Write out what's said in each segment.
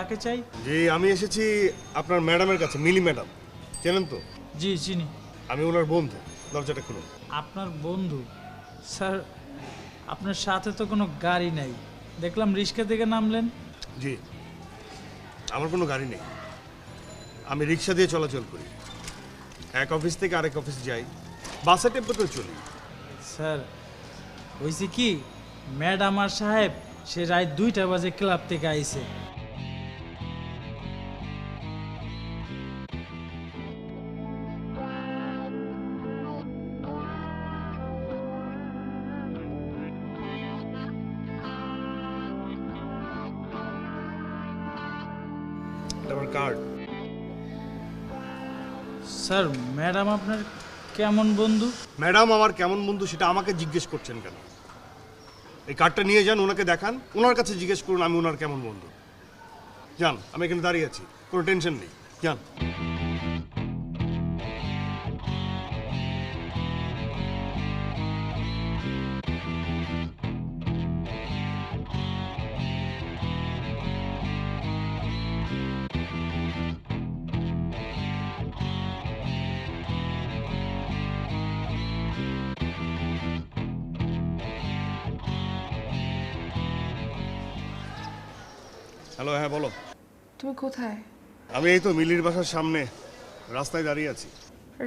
কাকে চাই? জি, আমি এসেছি আপনার ম্যাডামের কাছে, মিলি ম্যাডাম। চেনেন তো? জি চিনি। আমি ওনার বন্ধু। দরজাটা খুলুন। আপনার বন্ধু? স্যার, আপনার সাথে তো কোনো গাড়ি নাই, দেখলাম রিক্সা থেকে নামলেন। জি, আমার কোনো গাড়ি নেই, আমি রিক্সা দিয়ে চলাচল করি। এক অফিস থেকে আরেক অফিস যাই, বাসে টেম্পোতেও চলি। স্যার হয়েছে কি, ম্যাডাম আর সাহেব সে রাত 2টা বাজে ক্লাব থেকে আইছে। আমার কার্ড। স্যার ম্যাডাম আপনার কেমন বন্ধু? ম্যাডাম আমার কেমন বন্ধু সেটা আমাকে জিজ্ঞেস করছেন কেন? এই কার্ডটা নিয়ে যান, ওনাকে দেখান, ওনার কাছে জিজ্ঞেস করুন আমি ওনার কেমন বন্ধু। যান, আমি এখানে দাঁড়িয়ে আছি, কোনো টেনশন নেই, যান। হ্যালো, হ্যাঁ বলো। তুমি কোথায়? আমি এই তো মিলির বাসার সামনে রাস্তায় দাঁড়িয়ে আছি।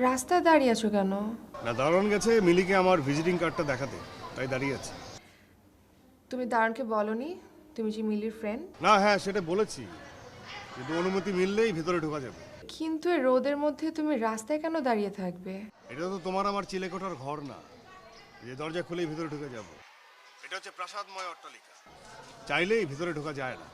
রাস্তায় দাঁড়িয়ে আছো কেন? না, দারোয়ান গেছে মিলিকে আমার ভিজিটিং কার্ডটা দেখাতে, তাই দাঁড়িয়ে আছি। তুমি দারুণকে বলনি তুমি যে মিলির ফ্রেন্ড? না, হ্যাঁ সেটা বলেছি, কিন্তু অনুমতি মিললেই ভেতরে ঢোকা যাবে। কিন্তু এই রোদের মধ্যে তুমি রাস্তায় কেন দাঁড়িয়ে থাকবে? এটা তো তোমার আমার চিলেকোঠার ঘর না যে দরজা খুলেই ভিতরে ঢুকে যাব। এটা হচ্ছে প্রাসাদময় অট্টালিকা, চাইলেই ভিতরে ঢোকা যায় না।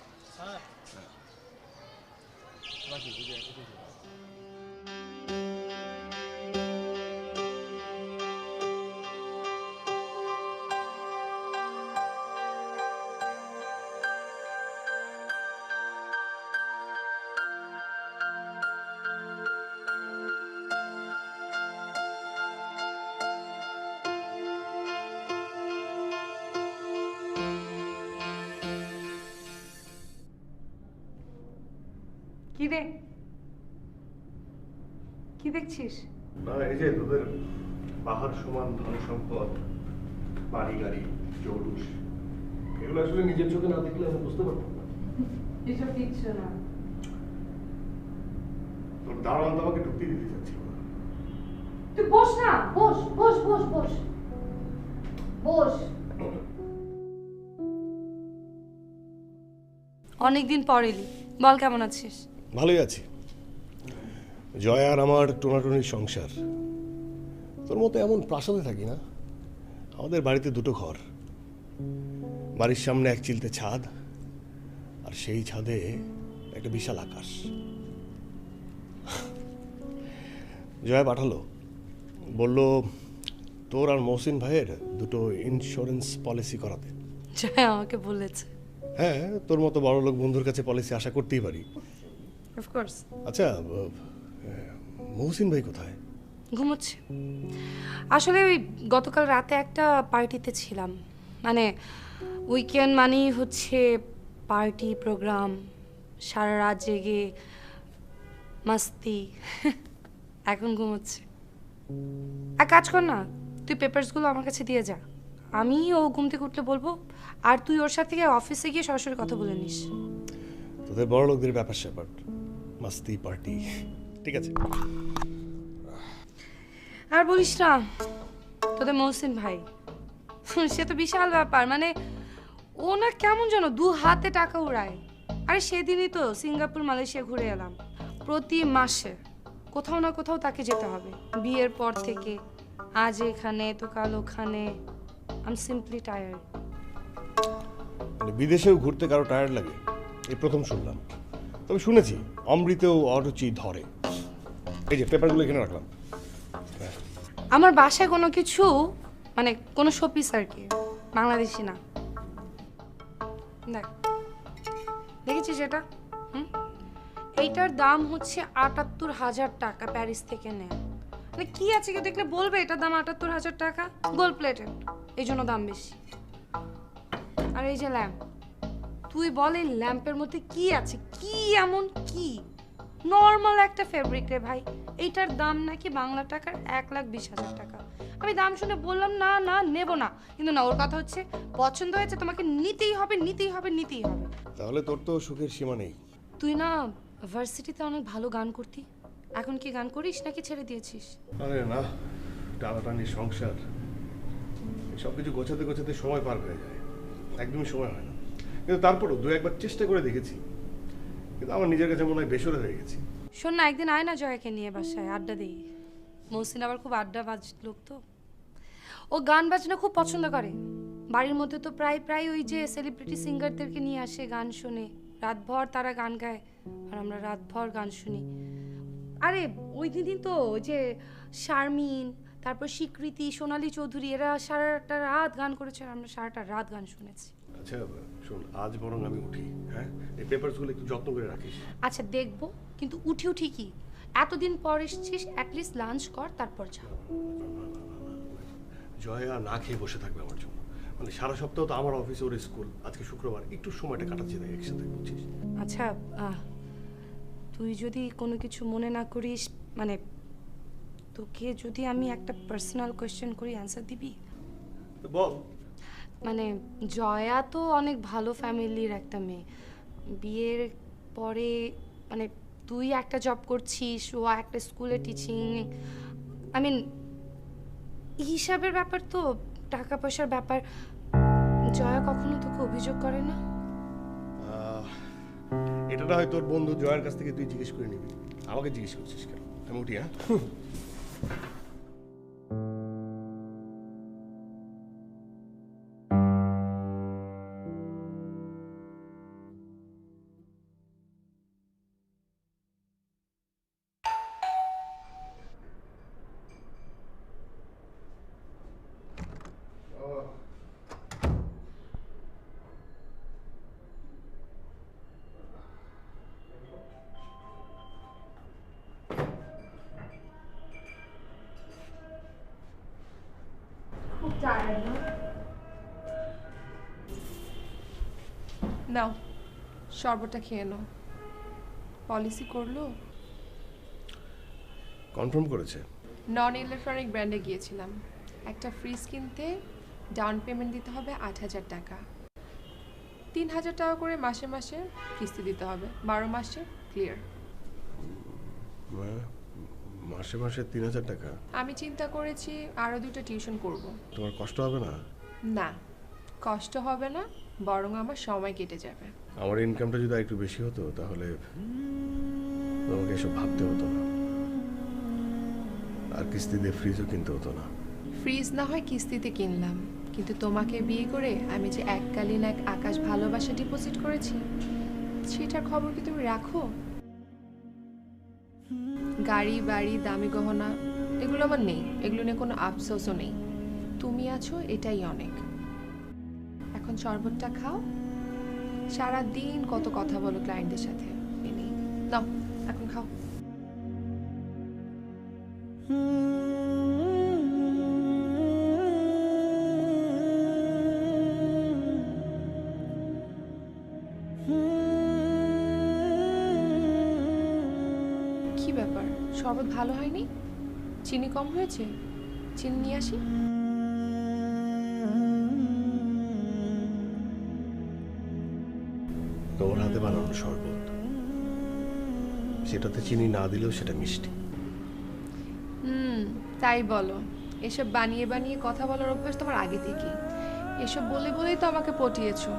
কি রে, কি দেখছিস? না, এই যে তোদের পাহাড় সমান ধন সম্পদ, বাড়ি গাড়ি, জৌলুস, এগুলো আসলে নিজের চোখে না দেখলে আমি বুঝতে পারতাম না। এসব কিচ্ছু না। তোর দারোয়ান তো আমাকে ঢুকতে দিতে চাচ্ছিল না। তুই বস না, বস বস বস বস বস। অনেকদিন পর এলি, বল কেমন আছিস? ভালোই আছি। জয় আর আমার টোনাটনির সংসার। তোর মতো এমন প্রাসাদে থাকি না। আমাদের বাড়িতে দুটো ঘর, বাড়ির সামনে এক চিলতে ছাদ, আর সেই ছাদে একটা বিশাল আকাশ। জয় পাঠালো, বলল তোর আর মহসিন ভাইয়ের দুটো ইন্স্যুরেন্স পলিসি করাতে। জয় আমাকে বলেছে। হ্যাঁ, তোর মতো বড় লোক বন্ধুর কাছে পলিসি আশা করতেই পারি। অফকোর্স। আচ্ছা, মহসিন ভাই কোথায়? ঘুমোচ্ছে। আসলে ওই গতকাল রাতে একটা পার্টিতে ছিলাম, মানে উইকেন্ড মানেই হচ্ছে পার্টি প্রোগ্রাম, সারা রাত জেগে মাস্তি। এখন ঘুমোচ্ছে। এক কাজ কর না, তুই পেপারসগুলো আমার কাছে দিয়ে যা, আমি ও ঘুম থেকে উঠলে বলবো, আর তুই ওর সাথে অফিসে গিয়ে সরাসরি কথা বলে নিস। তোদের বড় লোকদের ব্যাপার স্যাপার, মাস্তি পার্টি, ঠিক আছে। আর বলিস না, তোদের মহসিন ভাই সে তো বিশাল ব্যাপার, মানে ও না কেমন যেন 2 হাতে টাকা উড়ায়। আরে সেদিনই তো সিঙ্গাপুর মালয়েশিয়া ঘুরে এলাম। প্রতি মাসে কোথাও না কোথাও তাকে যেতে হবে, বিয়ের পর থেকে। আজ এখানে তো কাল ওখানে। I am simply tired. মানে বিদেশেও ঘুরতে কারো টায়ার্ড লাগে এই প্রথম শুনলাম। তবে শুনেছি অমৃতেও অরুচি ধরে। এই যে পেপারগুলো এখানে রাখলাম। আমার বাসায় কোনো কিছু, মানে কোনো শোপিস আর কি, বাংলাদেশি না। দেখ, দেখেছিস এটা? এইটার দাম হচ্ছে ৭৮,০০০ টাকা, প্যারিস থেকে নেয়। মানে কি আছে, কেউ দেখলে বলবে এটার দাম ৭৮,০০০ টাকা? গোল্ড প্লেটেড, এই জন্য দাম বেশি। আর এই যে ল্যাম্প, তুই বল এই ল্যাম্পের মধ্যে কি আছে, কি এমন কি? নর্মাল একটা ফেব্রিক রে ভাই, এইটার দাম নাকি বাংলা টাকার 1,20,000 টাকা। আমি দাম শুনে বললাম না না নেব না, কিন্তু না, ওর কথা হচ্ছে পছন্দ হয়েছে, তোমাকে নিতেই হবে নিতেই হবে নিতেই হবে। তাহলে তোর তো সুখের সীমা নেই। তুই না ভার্সিটিতে অনেক ভালো গান করতি, এখন কি গান করিস নাকি ছেড়ে দিয়েছিস? আরে না, টানাটানি সংসার, সব কিছু গোছাতে গোছাতে সময় পার হয়ে যায়, একদমই সময় হয় না। কিন্তু তারপরও দু একবার চেষ্টা করে দেখেছি, কিন্তু আমার নিজের কাছে মনে হয় বেসুরো হয়ে গেছি। শোন না, একদিন আয় না জয়াকে নিয়ে বাসায় আড্ডা দিই। মহসিন আবার খুব আড্ডাবাজ লোক তো, ও গান বাজনা খুব পছন্দ করে। বাড়ির মধ্যে তো প্রায় প্রায় ওই যে সেলিব্রিটি সিঙ্গারদেরকে নিয়ে আসে, গান শোনে, রাতভর তারা গান গায় আর আমরা রাতভর গান শুনি। আরে ওই দিন তো ওই যে শারমিন, তারপর স্বীকৃতি, সোনালী চৌধুরী, এরা সারাটা রাত গান করেছে আর আমরা সারাটা রাত গান শুনেছি। আচ্ছা শোন, আজ বরং আমি উঠি, হ্যাঁ? এই পেপারসগুলো একটু যত্ন করে রাখিস। আচ্ছা দেখবো, কিন্তু উঠি উঠি কি, এতদিন পর এসেছিস, অ্যাটলিস্ট লাঞ্চ কর তারপর যা। জয়া না খেয়ে বসে থাকবে আমার জন্য, মানে সারা সপ্তাহ তো আমার অফিসে, ওর স্কুল, আজকে শুক্রবার, একটু সময়টা কাটাচ্ছি তাই একসাথে, বুঝছিস? আচ্ছা তুই যদি কোনো কিছু মনে না করিস, মানে তোকে যদি আমি একটা পার্সোনাল কোয়েশ্চেন করি, অ্যান্সার দিবি? তো বল। মানে জয়া তো অনেক ভালো ফ্যামিলির একটা মেয়ে, বিয়ের পরে মানে তুই একটা জব করছিস, ও একটা স্কুলে টিচিং, আই মিন হিসাবের ব্যাপার তো, টাকা পয়সার ব্যাপার। জয়া কখনো তোকে অভিযোগ করে না? এটা না হয় তোর বন্ধু জয়ের কাছ থেকে তুই জিজ্ঞেস করে নিবি, আমাকে জিজ্ঞেস করছিস কেন? আমি উঠি, হ্যাঁ? খুব টায়ার্ড না? নাও শরবতটা খেয়ে নাও। পলিসি করলো? কনফার্ম করেছে। নন ইলেকট্রনিক ব্র্যান্ডে গিয়েছিলাম, একটা ফ্রিজ কিনতে ডাউন পেমেন্ট দিতে হবে 8,000 টাকা, 3,000 টাকা করে মাসে মাসে কিস্তি দিতে হবে, 12 মাসে ক্লিয়ার। মাসে মাসে 3,000 টাকা? আমি চিন্তা করেছি আরও 2টা টিউশন করব। তোমার কষ্ট হবে না? না, কষ্ট হবে না, বরং আমার সময় কেটে যাবে। আমার ইনকামটা যদি একটু বেশি হতো তাহলে তোমাকে এসব ভাবতে হতো না, আর কিস্তি দিয়ে ফ্রিজও কিনতে হতো না। ফ্রিজ না হয় কিস্তিতে কিনলাম, কিন্তু তোমাকে বিয়ে করে আমি যে এককালীন এক আকাশ ভালোবাসা ডিপোজিট করেছি, সেটার খবর কি তুমি রাখো? গাড়ি বাড়ি দামি গহনা এগুলো আমার নেই, এগুলো নিয়ে কোনো আফসোসও নেই। তুমি আছো, এটাই অনেক। এখন শরবতটা খাও, সারা দিন কত কথা বলো ক্লায়েন্টদের সাথে, নাও এখন খাও। কি ব্যাপার, শরবত ভালো হয়নি? চিনি কম হয়েছে? চিনি নিয়ে আসি? তোমার হাতে বানানো শরবত, সেটাতে চিনি না দিলেও সেটা মিষ্টি। তাই বলো। এসব বানিয়ে বানিয়ে কথা বলার অভ্যাস তোমার আগে থেকেই, এসব বলে বলেই তো আমাকে পটিয়েছো।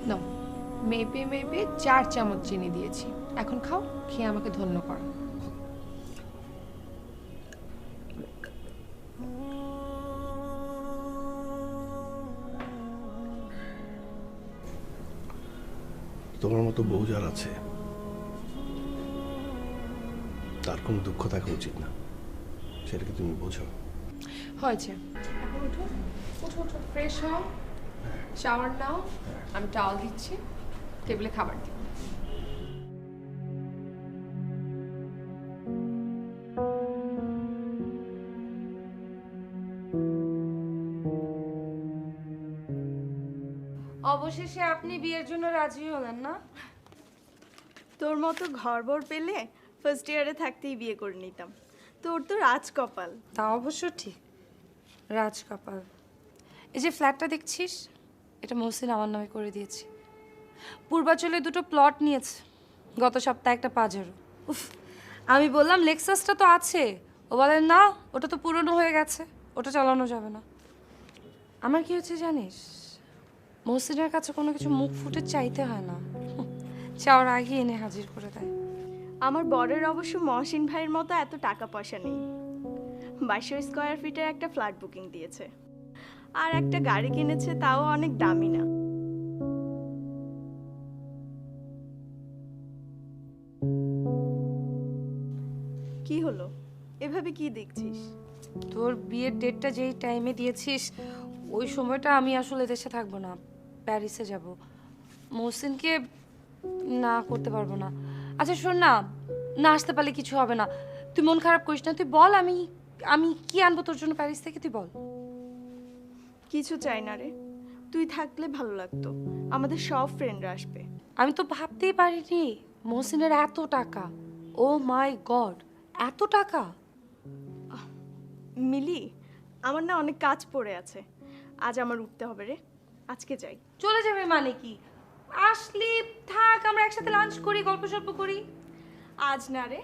নাও, মেপে মেপে 4 চামচ চিনি দিয়েছি, এখন খাও, খেয়ে আমাকে ধন্য করো। তোমার মতো বউ যার আছে তার কোনো দুঃখ থাকা উচিত না, সেটাকে তুমি বোঝো। হয়েছে, এখন উঠো, উঠো উঠো, ফ্রেশ হও, শাওয়ার নাও, আমি টাওয়াল দিচ্ছি, টেবিলে খাবার দিও। অবশেষে আপনি বিয়ের জন্য রাজি হলেন না? তোর মতো ঘরবর পেলে ফার্স্ট ইয়ারে থাকতেই বিয়ে করে নিতাম। তোর তো রাজকপাল। তা অবশ্য ঠিক, রাজকপাল। এই যে ফ্ল্যাটটা দেখছিস, এটা মহসিন আমার নামে করে দিয়েছে। পূর্বাচলে 2টো প্লট নিয়েছে, গত সপ্তাহে একটা পাজারো। উফ, আমি বললাম লেক্সাসটা তো আছে, ও বলে না ওটা তো পুরনো হয়ে গেছে, ওটা চালানো যাবে না। আমার কি হচ্ছে জানিস, মহসিনের কাছে কোনো কিছু মুখ ফুটে চাইতে হয় না, চাওয়ার আগে এনে হাজির করে দেয়। আমার বরের অবশ্য মহসিন ভাইয়ের মতো এত টাকা পয়সা নেই। 2200 স্কোয়ার ফিটের একটা ফ্ল্যাট বুকিং দিয়েছে, আর একটা গাড়ি কিনেছে, তাও অনেক দামি না। কি হলো, এভাবে কি দেখছিস? তোর বিয়ের ডেটটা যেই টাইমে দিয়েছিস ওই সময়টা আমি আসলে দেশে থাকবো না, প্যারিসে যাব। মহসিনকে না করতে পারবো না। আচ্ছা শোন না, না আসতে পারলে কিছু হবে না, তুই মন খারাপ করিস না, তুই বল আমি আমি কি আনবো তোর জন্য প্যারিস থেকে, তুই বল। কিছু চাই না রে, তুই থাকলে ভালো লাগতো, আমাদের সব ফ্রেন্ডরা আসবে। আমি তো ভাবতেই পারিনি মহসিনের এত টাকা। ও মাই গড, এত টাকা! মিলি, আমার না অনেক কাজ পড়ে আছে, আজ আমার উঠতে হবে রে, আজকে যাই। চলে যাবে মানে কি? আসলি থাক, আমরা একসাথে লাঞ্চ করি, গল্প সল্প করি। আজ না রে,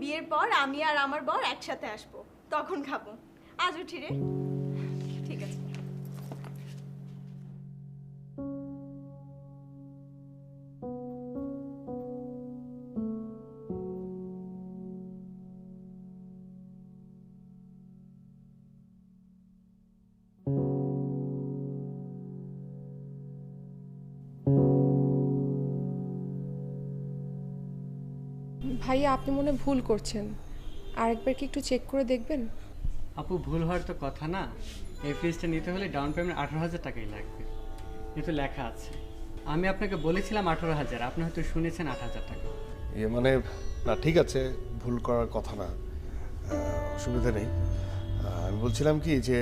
বিয়ের পর আমি আর আমার বর একসাথে আসবো, তখন খাবো। আজ উঠি রে। ঠিক আছে। ভাইয়া আপনি মনে হয় ভুল করছেন, আরেকবার কি একটু চেক করে দেখবেন? আপু, ভুল হওয়ার তো কথা না। এই ফ্রিজটা নিতে হলে ডাউন পেমেন্ট 18,000 টাকাই লাগবে, কিন্তু লেখা আছে। আমি আপনাকে বলেছিলাম 18,000, আপনি হয়তো শুনেছেন 8,000 টাকা। মানে না, ঠিক আছে, ভুল করার কথা না, অসুবিধা নেই। আমি বলছিলাম কি যে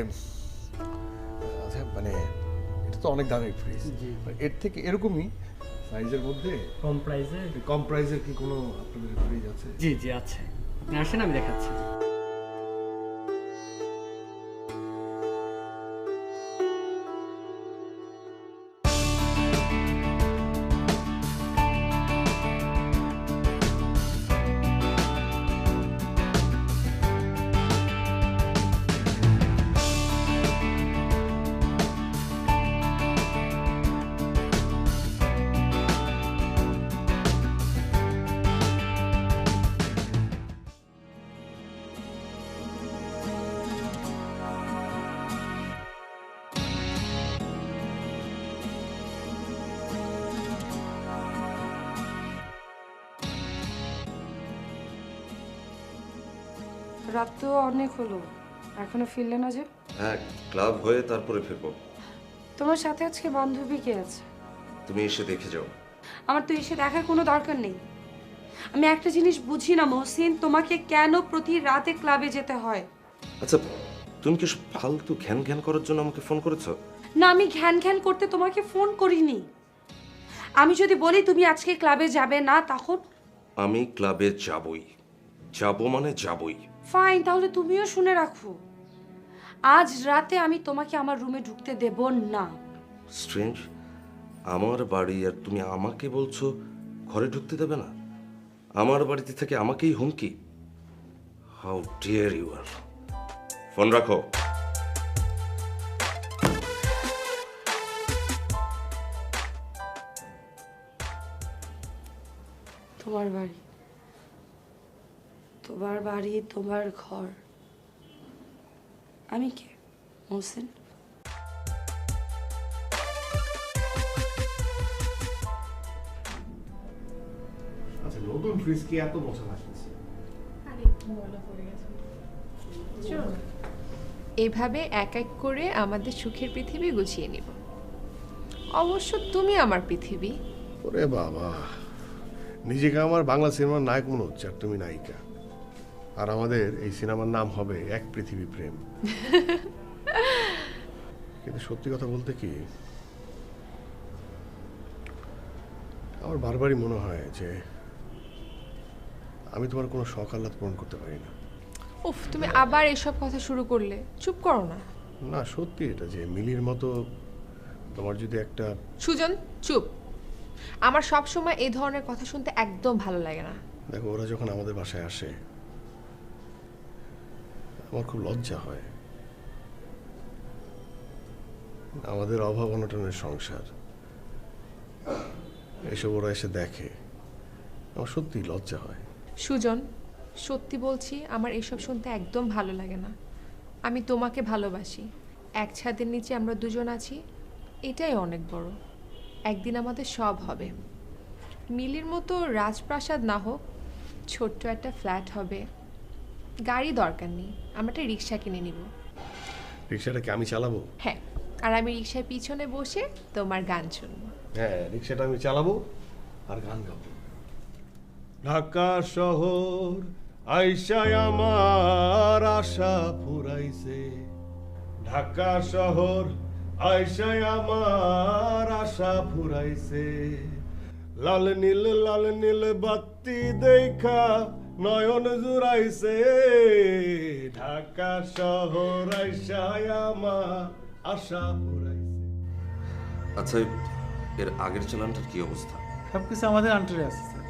আচ্ছা মানে এটা তো অনেক দামি ফ্রিজ, জি। এর থেকে এরকমই সাইজের মধ্যে কম প্রাইসে? কম প্রাইসের কি কোনো আপনাদের ফ্রিজ আছে? জি জি আছে, আপনি আসেন আমি দেখাচ্ছি। রাত তো অনেক হলো, এখনো ফিরলে না যে? হ্যাঁ, ক্লাব হয়ে তারপরে ফিরবো। তোমার সাথে আজকে বান্ধবী কে আছে? তুমি এসে দেখে যাও। আমার তো এসে দেখার কোনো দরকার নেই। আমি একটা জিনিস বুঝি না মহসিন, তোমাকে কেন প্রতি রাতে ক্লাবে যেতে হয়? আচ্ছা, তুমি কি ফালতু ঘ্যান ঘ্যান করার জন্য আমাকে ফোন করেছো? না, আমি ঘ্যান ঘ্যান করতে তোমাকে ফোন করিনি। আমি যদি বলি তুমি আজকে ক্লাবে যাবে না, তখন? আমি ক্লাবে যাবই, যাবো মানে যাবই। ফাইন, তাহলে তুমিও শুনে রাখো, আজ রাতে আমি তোমাকে আমার রুমে ঢুকতে দেব না। স্ট্রেঞ্জ, আমার বাড়ি আর তুমি আমাকে বলছো ঘরে ঢুকতে দেবে না? আমার বাড়িতে থেকে আমাকেই হুমকি? হাউ ডিয়ার ইউ আর! ফোন রাখো। তোমার বাড়ি, তোমার বাড়ি, তোমার ঘর, আমি কে মহসিন? আচ্ছা, নতুন ফ্রিজ কি এত মজা লাগছে? এভাবে এক এক করে আমাদের সুখের পৃথিবী গুছিয়ে নিব। অবশ্য তুমি আমার পৃথিবী। ওরে বাবা, নিজেকে আমার বাংলা সিনেমার নায়ক মনে হচ্ছে, আর তুমি নায়িকা। আর আমাদের এই সিনেমার নাম হবে এক পৃথিবী প্রেম। কিন্তু সত্যি কথা বলতে কি, আমার বারবারই মনে হয় যে আমি তোমার কোনো শখ আহ্লাদ পূরণ করতে পারি না। উফ, তুমি আবার এসব কথা শুরু করলে, চুপ করো না। না সত্যি এটা যে মিলির মতো তোমার যদি একটা সুজন, চুপ। আমার সব সময় এই ধরনের কথা শুনতে একদম ভালো লাগে না। দেখো ওরা যখন আমাদের বাসায় আসে আমার খুব লজ্জা হয়। আমাদের অভাব অনটনের সংসার এসব ওরা এসে দেখে, আমার সত্যি লজ্জা হয়। সুজন, সত্যি বলছি, আমার এসব শুনতে একদম ভালো লাগে না। আমি তোমাকে ভালোবাসি, এক ছাদের নিচে আমরা দুজন আছি, এটাই অনেক বড়। একদিন আমাদের সব হবে। মিলির মতো রাজপ্রাসাদ না হোক, ছোট্ট একটা ফ্ল্যাট হবে। গাড়ি দরকার নেই, আমরা একটা রিক্সা কিনে নিব। রিক্সাটাকে আমি চালাবো? হ্যাঁ, আর আমি রিক্সার পিছনে বসে তোমার গান শুনবো। হ্যাঁ, রিক্সাটা আমি চালাবো আর গান গাবো। ঢাকা শহর আইসায় আমার আশা ফুরাইছে, ঢাকা শহর আইসায় আমার আশা ফুরাইছে, লাল নীল বাতি দেখা নয়ন জুড়াইছে, ঢাকা শহর আইসায় আমার আশা ফুরাইছে। আচ্ছা, এর আগের চালানটার কি অবস্থা? সবকিছু আমাদের আন্টারে আছে স্যার।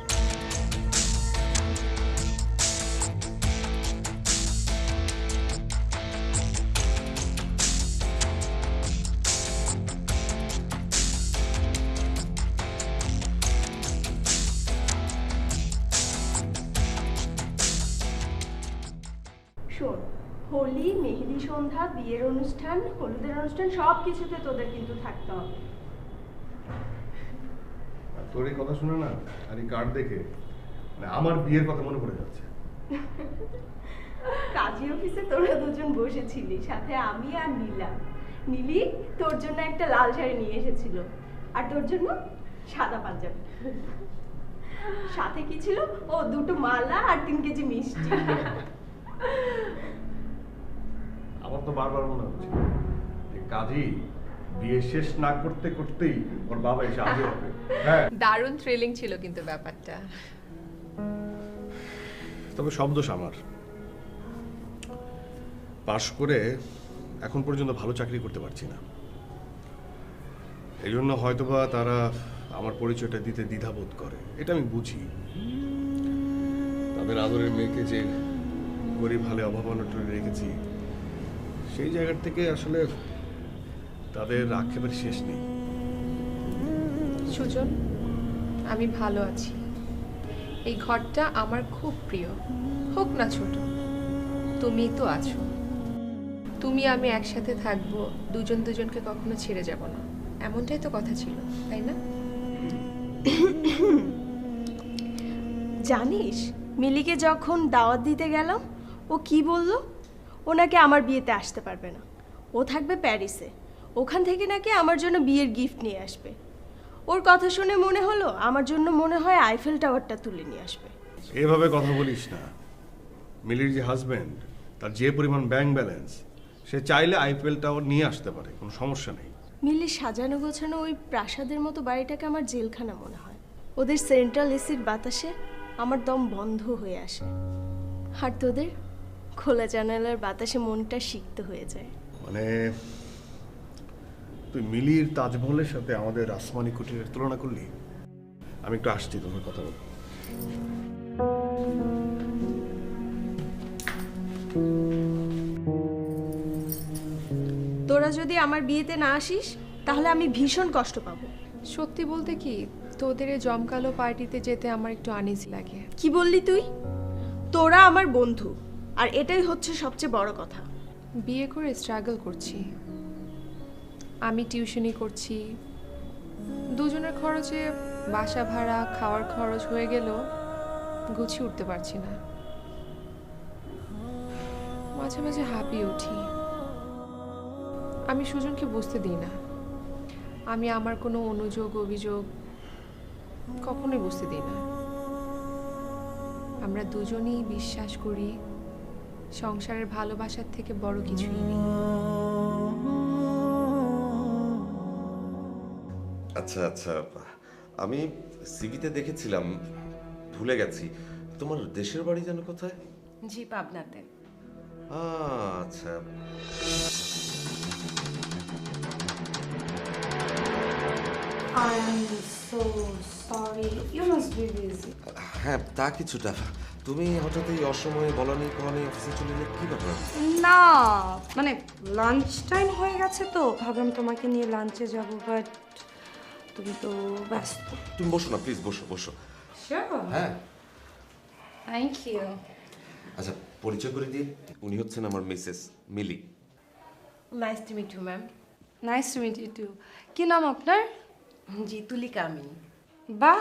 শোন, হোলি, মেহেদি সন্ধ্যা, বিয়ের অনুষ্ঠান, হলুদের অনুষ্ঠান সব কিছুতে তোদের কিন্তু থাকতে হবে। তোর এই কথা শুনে না আর এই কার্ড দেখে মানে আমার বিয়ের কথা মনে পড়ে যাচ্ছে। কাজী অফিসে তোরা দুজন বসেছিলি, সাথে আমি আর নীলা। নীলি তোর জন্য একটা লাল শাড়ি নিয়ে এসেছিল, আর তোর জন্য সাদা পাঞ্জাবি। সাথে কি ছিল? ও, 2টো মালা আর 3 কেজি মিষ্টি। আমার তো বারবার মনে হচ্ছে যে কাজী বিয়ে শেষ না করতে করতেই ওর বাবা এসে আগে হবে। হ্যাঁ, দারুণ থ্রিলিং ছিল কিন্তু ব্যাপারটা। তবে সব দোষ আমার। পাশ করে এখন পর্যন্ত ভালো চাকরি করতে পারছি না, এই জন্য হয়তোবা তারা আমার পরিচয়টা দিতে দ্বিধাবোধ করে, এটা আমি বুঝি। তাদের আদরের মেয়েকে যে গরিব হালে অভাব অনটনে রেখেছি, সেই জায়গার থেকে আসলে তাদের আক্ষেপের শেষ নেই। সুজন, আমি ভালো আছি। এই ঘরটা আমার খুব প্রিয়, হোক না ছোট। তুমি তো আছো, তুমি আমি একসাথে থাকবো, দুজন দুজনকে কখনো ছেড়ে যাব না, এমনটাই তো কথা ছিল, তাই না? জানিস, মিলিকে যখন দাওয়াত দিতে গেলাম, ও কি বলল? ও নাকি আমার বিয়েতে আসতে পারবে না, ও থাকবে প্যারিসে। ওখান থেকে নাকি আমার জন্য বিয়ের গিফট নিয়ে আসবে। ওর কথা শুনে মনে হলো আমার জন্য মনে হয় আইফেল টাওয়ারটা তুলে নিয়ে আসবে। এভাবে কথা বলিস না। মিলির যে হাজব্যান্ড, তার যে পরিমাণ ব্যাংক ব্যালেন্স, সে চাইলে আইফেল টাওয়ার নিয়ে আসতে পারে, কোনো সমস্যা নেই। মিলির সাজানো গোছানো ওই প্রাসাদের মতো বাড়িটাকে আমার জেলখানা মনে হয়। ওদের সেন্ট্রাল এসির বাতাসে আমার দম বন্ধ হয়ে আসে, আর তোদের খোলা জানালার বাতাসে মনটা সিক্ত হয়ে যায়। মানে তুই মিলির তাজমহলের সাথে আমাদের আসমানি কুটিরের তুলনা করলি। আমি একটু আসছি, তোমার কথা বল। তোরা যদি আমার বিয়েতে না আসিস তাহলে আমি ভীষণ কষ্ট পাবো। সত্যি বলতে কি, তোদের এই জমকালো পার্টিতে যেতে আমার একটু আনইজি লাগে। কি বললি তুই? তোরা আমার বন্ধু, আর এটাই হচ্ছে সবচেয়ে বড় কথা। বিয়ে করে স্ট্রাগল করছি, আমি টিউশনি করছি, দুজনের খরচে বাসা ভাড়া, খাওয়ার খরচ হয়ে গেল, গুছিয়ে উঠতে পারছি না। মাঝে মাঝে হাঁপিয়ে উঠি। আমি সুজনকে বুঝতে দিই না, আমি আমার কোনো অনুযোগ অভিযোগ কখনোই বুঝতে দিই না। আমরা দুজনেই বিশ্বাস করি সংসারের ভালোবাসার থেকে বড় কিছুই নেই। আচ্ছা আচ্ছা, আমি সিভিতে দেখেছিলাম, ভুলে গেছি। তোমার দেশের বাড়ি যেন কোথায়? জি, পাবনাতে। আচ্ছা। I am so sorry. You must be busy. হ্যাঁ, তা কিছুটা। তুমি হঠাৎ এই অসময়ে বলা নেই কওয়া নেই অফিসে চলে এলে, কি ব্যাপার? না মানে লাঞ্চ টাইম হয়ে গেছে তো ভাবলাম তোমাকে নিয়ে লাঞ্চে যাব, বাট তুমি তো ব্যস্ত। তুমি বসো না প্লিজ, বসো বসো। Sure. হ্যাঁ। Thank you. আচ্ছা, পরিচয় করে দিই, উনি হচ্ছেন আমার Mrs Mili. Nice to meet you ma'am. Nice to meet you too. কি নাম আপনার? জি, তুলিকা আমিন। বাহ,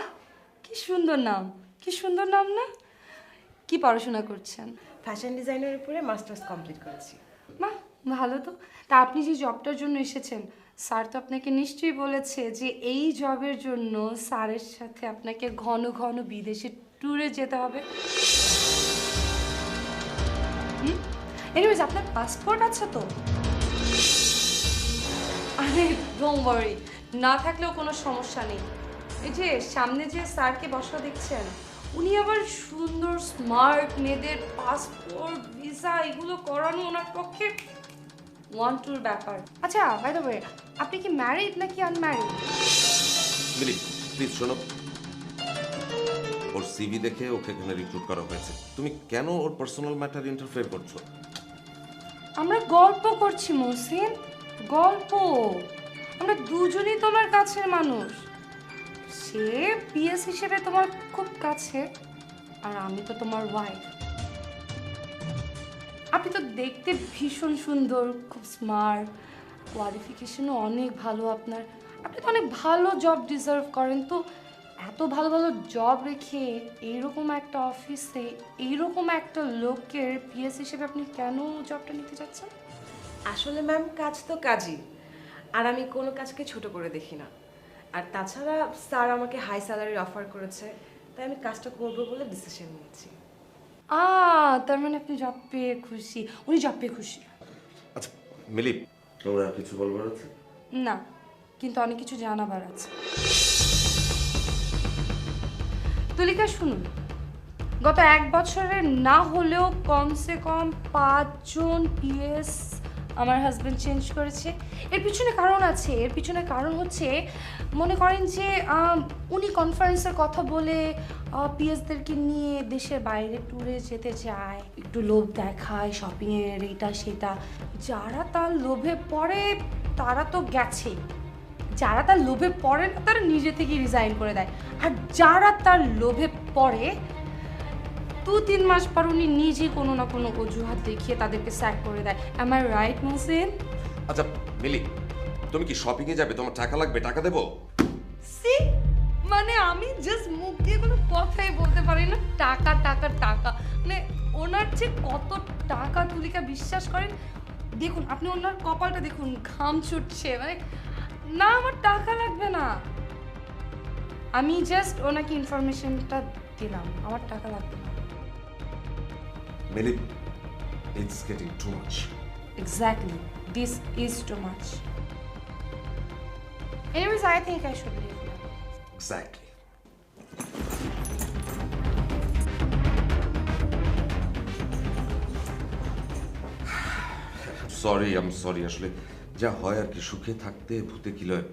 কি সুন্দর নাম, কি সুন্দর নাম না? কি পড়াশোনা করছেন? ফ্যাশন ডিজাইনের উপরে মাস্টার্স কমপ্লিট করেছি। বাহ, ভালো তো। তা আপনি যে জবটার জন্য এসেছেন, স্যার তো আপনাকে নিশ্চয়ই বলেছে যে এই জবের জন্য স্যারের সাথে আপনাকে ঘন ঘন বিদেশে ট্যুরে যেতে হবে। এনিওয়েজ, আপনার পাসপোর্ট আছে তো? আরে ডোন্ট ওয়ারি, না থাকলেও কোনো সমস্যা নেই। এই যে সামনে যে স্যারকে বসা দেখছেন, উনি আবার সুন্দর স্মার্ট মেয়েদের পাসপোর্ট ভিসা এগুলো করানো ওনার পক্ষে ওয়ান টুর ব্যাপার। আচ্ছা, বাই দ্য ওয়ে, আপনি কি ম্যারিড নাকি আনম্যারিড? মিলি প্লিজ শোনো, ওর সিভি দেখে ওকে এখানে রিক্রুট করা হয়েছে। তুমি কেন ওর পার্সোনাল ম্যাটার ইন্টারফেয়ার করছো? আমরা গল্প করছি মহসিন, গল্প। আমরা দুজনই তোমার কাছের মানুষ। সে পিএস হিসেবে তোমার খুব কাছে, আর আমি তো তোমার ওয়াইফ। আপনি তো দেখতে ভীষণ সুন্দর, খুব স্মার্ট, কোয়ালিফিকেশনও অনেক ভালো আপনার। আপনি তো অনেক ভালো জব ডিজার্ভ করেন। তো এত ভালো ভালো জব রেখে এইরকম একটা অফিসে এইরকম একটা লোকের পিএস হিসেবে আপনি কেন জবটা নিতে চাচ্ছেন? আসলে ম্যাম, কাজ তো কাজই, আর আমি কোনো কাজকে ছোট করে দেখি না। আর তাছাড়া স্যার আমাকে হাই স্যালারির অফার করেছে, তাই আমি কাজটা করবো বলে ডিসিশন নিয়েছি। তার মানে আপনি জব পেয়ে খুশি, উনি জব পেয়ে খুশি। আচ্ছা মিলি, তোমরা কিছু বলবার আছে? না, কিন্তু অনেক কিছু জানাবার আছে। তুলিকা শুনুন, গত 1 বছরে না হলেও কমসে কম 5 জন পিএস আমার হাজব্যান্ড চেঞ্জ করেছে। এর পিছনে কারণ আছে। এর পিছনে কারণ হচ্ছে, মনে করেন যে উনি কনফারেন্সের কথা বলে পিএসদেরকে নিয়ে দেশের বাইরে ট্যুরে যেতে চায়, একটু লোভ দেখায় শপিংয়ের এইটা সেটা। যারা তার লোভে পড়ে তারা তো গেছেই, যারা তার লোভে পড়ে না তারা নিজে থেকে রিজাইন করে দেয়, আর যারা তার লোভে পড়ে 2-3 মাস পর উনি নিজেই কোনো না কোনো অজুহাত দেখিয়ে তাদেরকে স্যাক করে দেয়। Am I right Mohsin? আচ্ছা মিলি, তুমি কি শপিং এ যাবে? তোমার টাকা লাগবে, টাকা দেবো। সি, মানে আমি জাস্ট মুখ দিয়ে কোনো কথাই বলতে পারি না, টাকা টাকা টাকা। মানে ওনার যে কত টাকা, তুলিকা বিশ্বাস করেন। দেখুন আপনি ওনার কপালটা দেখুন, ঘাম ছুটছে। মানে না, আমার টাকা লাগবে না, আমি জাস্ট ওনাকে ইনফরমেশনটা দিলাম, আমার টাকা লাগবে না। Mili, it's getting too much. Exactly, this is too much. Anyways, I think I should leave now. Exactly. Sorry আসলে যা হয় আর কি, সুখে থাকতে ভূতে কি লয়।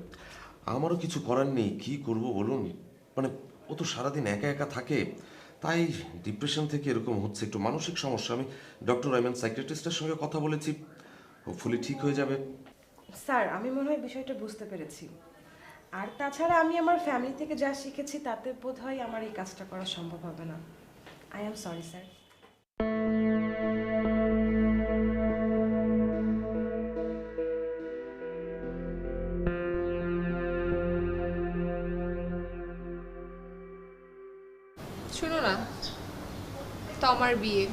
আমারও কিছু করার নেই, কি করব বলুন। মানে ও তো সারাদিন একা একা থাকে, তাই ডিপ্রেশন থেকে এরকম হচ্ছে, একটু মানসিক সমস্যা। আমি ডক্টর আইমান সাইকিয়াট্রিস্টের সঙ্গে কথা বলেছি, হোপফুলি ঠিক হয়ে যাবে। স্যার, আমি মনে হয় বিষয়টা বুঝতে পেরেছি। আর তাছাড়া আমি আমার ফ্যামিলি থেকে যা শিখেছি তাতে বোধহয় আমার এই কাজটা করা সম্ভব হবে না। I am sorry sir. শুনো না, তো আমার বিয়ে,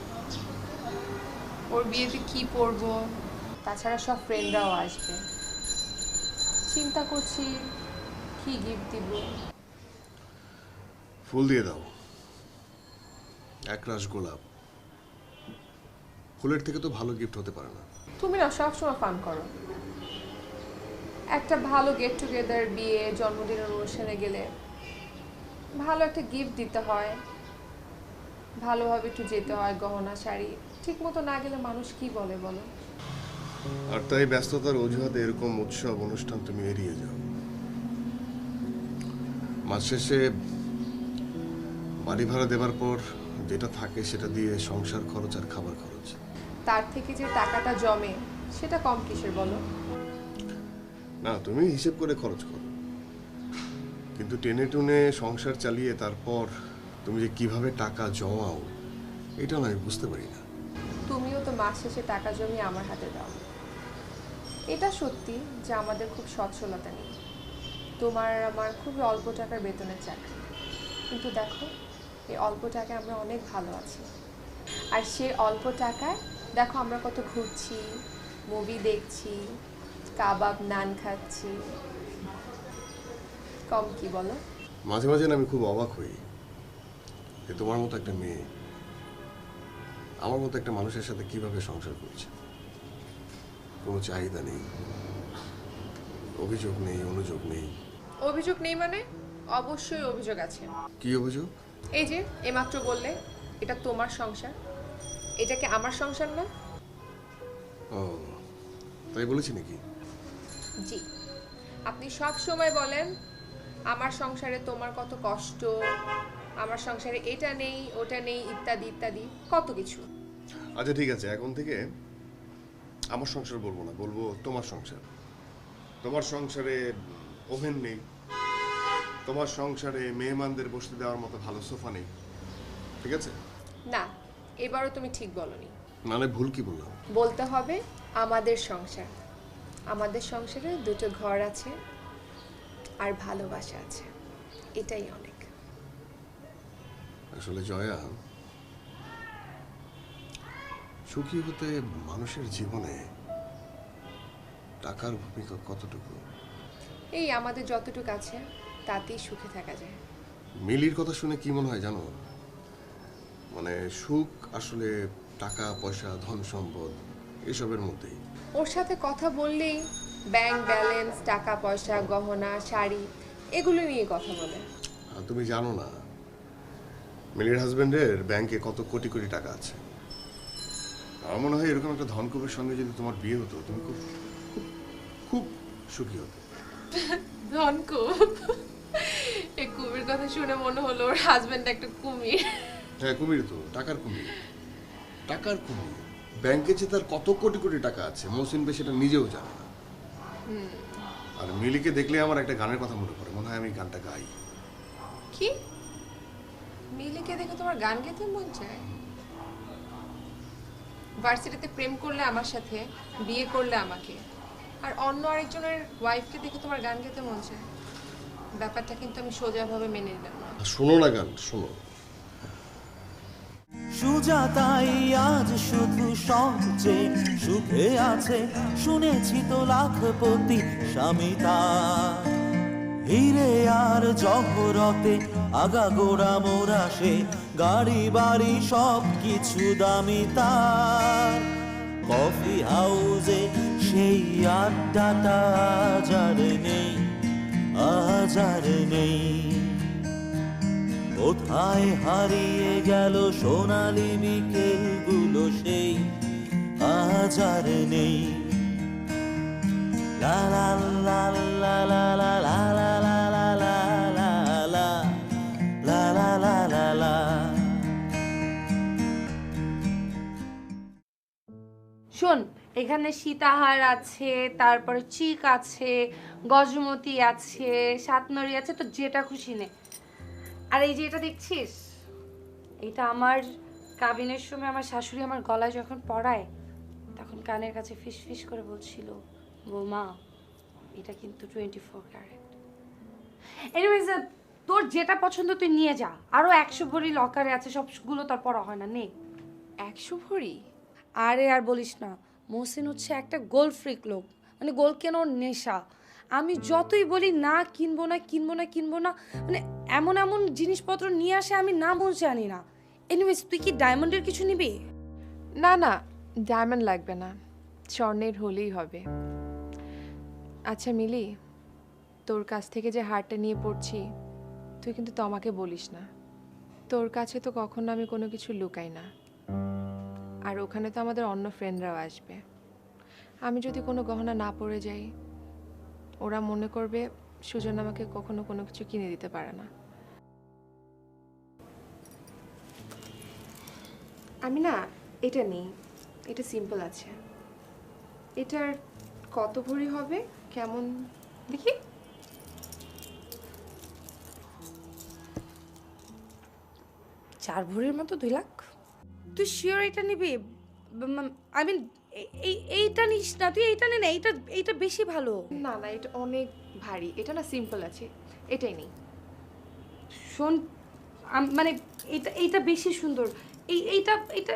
ওর বিয়েতে কি পরবো, তাছাড়া সব ফ্রেন্ডরাও আসবে। চিন্তা করছি কি গিফট দিব। ফুল দিয়ে দাও, একরাশ গোলাপ। ফুলের থেকে তো ভালো গিফট হতে পারে না। তুমি না সবসময় ফান করো। একটা ভালো গেট টুগেদার, বিয়ে, জন্মদিনের অনুষ্ঠানে গেলে ভালো একটা গিফট দিতে হয়, ভালোভাবে একটু যেতে হয়, গহনা শাড়ি ঠিক মতো না গেলে মানুষ কি বলে বলো? আর তাই ব্যস্ততার অজুহাতে এরকম উৎসব অনুষ্ঠান তুমি এড়িয়ে যাও। মাস শেষে বাড়ি ভাড়া দেবার পর যেটা থাকে সেটা দিয়ে সংসার খরচ আর খাবার খরচ। তার থেকে যে টাকাটা জমে সেটা কম কিসের বলো? না, তুমি হিসেব করে খরচ করো, কিন্তু টেনে টুনে সংসার চালিয়ে তারপর তুমি যে কিভাবে টাকা জমাও এটা না আমি বুঝতে পারি না। তুমিও তো মাস শেষে টাকা জমিয়ে আমার হাতে দাও। এটা সত্যি যে আমাদের খুব সচ্ছলতা নেই, তোমার আর আমার খুবই অল্প টাকার বেতনের চাকরি, কিন্তু দেখো এই অল্প টাকায় আমরা অনেক ভালো আছি। আর সেই অল্প টাকায় দেখো আমরা কত ঘুরছি, মুভি দেখছি, কাবাব নান খাচ্ছি, কম কি বলো? মাঝে মাঝে না আমি খুব অবাক হই যে তোমার মতো একটা মেয়ে আমার মতো একটা মানুষের সাথে কিভাবে সংসার করছে। কোনো চাহিদা নেই, অভিযোগ নেই, অনুযোগ নেই। অভিযোগ নেই মানে? অবশ্যই অভিযোগ আছে। কি অভিযোগ? এই যে এইমাত্র বললে এটা তোমার সংসার, এটা কি আমার সংসার না? ও, তাই বলেছি নাকি? জি, আপনি সব সময় বলেন আমার সংসারে তোমার কত কষ্ট, আমার সংসারে এটা নেই ওটা নেই ইত্যাদি ইত্যাদি কত কিছু। আচ্ছা ঠিক আছে, এখন থেকে আমার সংসার বলবো না, বলবো তোমার সংসার। তোমার সংসারে ওভেন নেই, তোমার সংসারে মেহমানদের বসতে দেওয়ার মতো ভালো সোফা নেই, ঠিক আছে? না, এবারও তুমি ঠিক বলনি। মানে ভুল কি বললাম? বলতে হবে আমাদের সংসার। আমাদের সংসারে দুটো ঘর আছে আর ভালোবাসা আছে, এটাই অনেক। আসলে জয়া, সুখী হতে মানুষের জীবনে টাকার ভূমিকা কতটুকু? এই আমাদের যতটুকু আছে তাতেই সুখে থাকা যায়। মিলির কথা শুনে কি মনে হয় জানো? মানে সুখ আসলে টাকা পয়সা ধন সম্পদ এসবের মধ্যেই। ওর সাথে কথা বললেই ব্যাংক ব্যালেন্স, টাকা পয়সা, গহনা, শাড়ি এগুলো নিয়ে কথা বলে। আর তুমি জানো না মিলির হাজবেন্ডের ব্যাংকে কত কোটি কোটি টাকা আছে। আমার মনে হয় এরকম একটা ধনকুবের সঙ্গে যদি তোমার বিয়ে হতো তুমি খুব খুব খুব সুখী হতে। ধনকুব? এই কুমির কথা শুনে মনে হলো ওর হাজবেন্ড একটা কুমির। হ্যাঁ কুমির তো, টাকার কুমির, টাকার কুমির। ব্যাংকে যে তার কত কোটি কোটি টাকা আছে মহসিন ভাই সেটা নিজেও জানে না। আর মিলিকে দেখলে আমার একটা গানের কথা মনে পড়ে, মনে হয় আমি গানটা গাই। কি? মিলিকে দেখে তোমার গান গাইতে মন চায়? ভার্সিটিতে প্রেম করলে আমার সাথে, বিয়ে করলে আমাকে, আর অন্য আরেকজনের ওয়াইফকে দেখে তোমার গান গাইতে মন চায়? ব্যাপারটা কিন্তু আমি সোজাভাবে মেনে নিলাম না। শোনো না গান, শোনো। সুজাতাই আজ শুধু সবচেয়ে সুখে আছে, শুনেছি তো লাখপতি স্বামী তার। হিরে আর জহরতে আগাগোড়া মোরা সে, গাড়ি বাড়ি সব কিছু দামি তার। কফি হাউসে সেই আড্ডাটা আজ আর নেই, আজ আর নেই। কোথায় হারিয়ে গেল সোনালি বিকেলগুলো সেই, আজ আর নেই। লা লা লা লা লা লা লা লা লা লা লা লা লা লা লা লা লা। শোন, এখানে সীতাহার আছে, তারপরে চিক আছে, গজমতি আছে, সাতনরি আছে, তো যেটা খুশি নে। আর এই যে এটা দেখছিস, এটা আমার কাবিনের সময় আমার শাশুড়ি আমার গলায় যখন পরায় তখন কানের কাছে ফিস ফিস করে বলছিল, বৌমা এটা কিন্তু 24 ক্যারেট। এনিওয়েজ, তোর যেটা পছন্দ তুই নিয়ে যা। আরো 100 ভরি লকারে আছে, সবগুলো তোর পরা হয় না, নে। 100 ভরি? আরে আর বলিস না, মহসিন হচ্ছে একটা গোল্ড ফ্রিক লোক, মানে গোল্ড কেনার নেশা। আমি যতই বলি না কিনবো না কিনবো না কিনবো না, মানে এমন এমন জিনিসপত্র নিয়ে আসে আমি নামও জানি না। এনিওয়েজ, তুই কি ডায়মন্ডের কিছু নিবি? না না, ডায়মন্ড লাগবে না, স্বর্ণের হলেই হবে। আচ্ছা মিলি, তোর কাছ থেকে যে হারটা নিয়ে পড়ছি তুই কিন্তু তোমাকে বলিস না, তোর কাছে তো কখনো আমি কোনো কিছু লুকাই না। আর ওখানে তো আমাদের অন্য ফ্রেন্ডরাও আসবে। আমি যদি কোনো গহনা না পরে যাই, ওরা মনে করবে সুজন আমাকে কখনো কোনো কিছু কিনে দিতে পারে না। আমি না এটা নেই, এটা সিম্পল আছে। এটার কত ভরি হবে কেমন দেখি? চার ভরির মতো 2 লাখ? তুই শিওর এটা নিবি? আই মিন এইটা নিস না, তুই এইটা নে না, এইটা বেশি ভালো। না না, এটা অনেক ভারী, এটা না সিম্পল আছে, এটাই নেই। শোন, মানে এইটা বেশি সুন্দর, এইটা এটা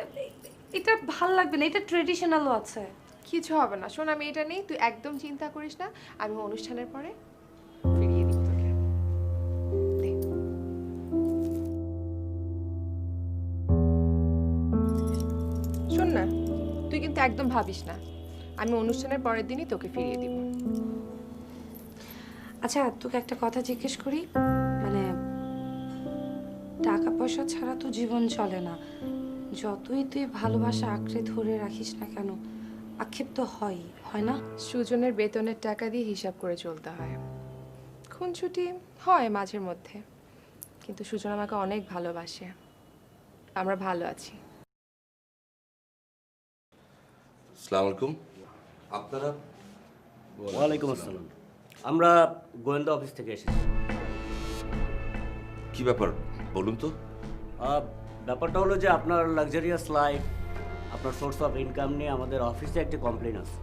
এটা ভাল লাগবে না, এটা ট্রেডিশনালও আছে। কিছু হবে না, শোন আমি এটা নেই, তুই একদম চিন্তা করিস না, আমি অনুষ্ঠানের পরে ফিরিয়ে দিব তোকে। দে। শোন না, তুই কিন্তু একদম ভাবিস না, আমি অনুষ্ঠানের পরের দিনই তোকে ফিরিয়ে দিব। আচ্ছা, তোকে একটা কথা জিজ্ঞেস করি, মানে টাকা পয়সা ছাড়া তো জীবন চলে না। যতই তুই ভালোবাসা আঁকড়ে ধরে রাখিস না কেন, আক্ষেপ তো হয় না? সুজনের বেতনের টাকা দিয়ে হিসাব করে চলতে হয়। খুনছুটি হয় মাঝের মধ্যে, কিন্তু সুজন আমাকে অনেক ভালোবাসে, আমরা ভালো আছি। আসসালামু আলাইকুম। আপনারা? ওয়ালাইকুম আসসালাম। আমরা গোয়েন্দা অফিস থেকে এসেছি। কি ব্যাপার বলুন তো? ব্যাপারটা হলো যে আপনার লাক্সারিয়াস লাইফ, আপনার সোর্স অফ ইনকাম নিয়ে আমাদের অফিসে একটি কমপ্লেন আছে।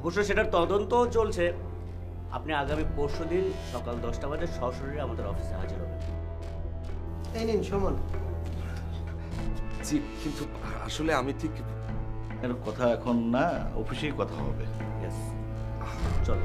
অবশ্য সেটার তদন্তও চলছে। আপনি আগামী পরশুদিন সকাল 10টা বাজে সরাসরি আমাদের অফিসে হাজির হবেন। এই নিন সুমন। জি, কিন্তু আসলে আমি ঠিক এর কথা এখন না, অফিসেই কথা হবে। ইয়েস, চল।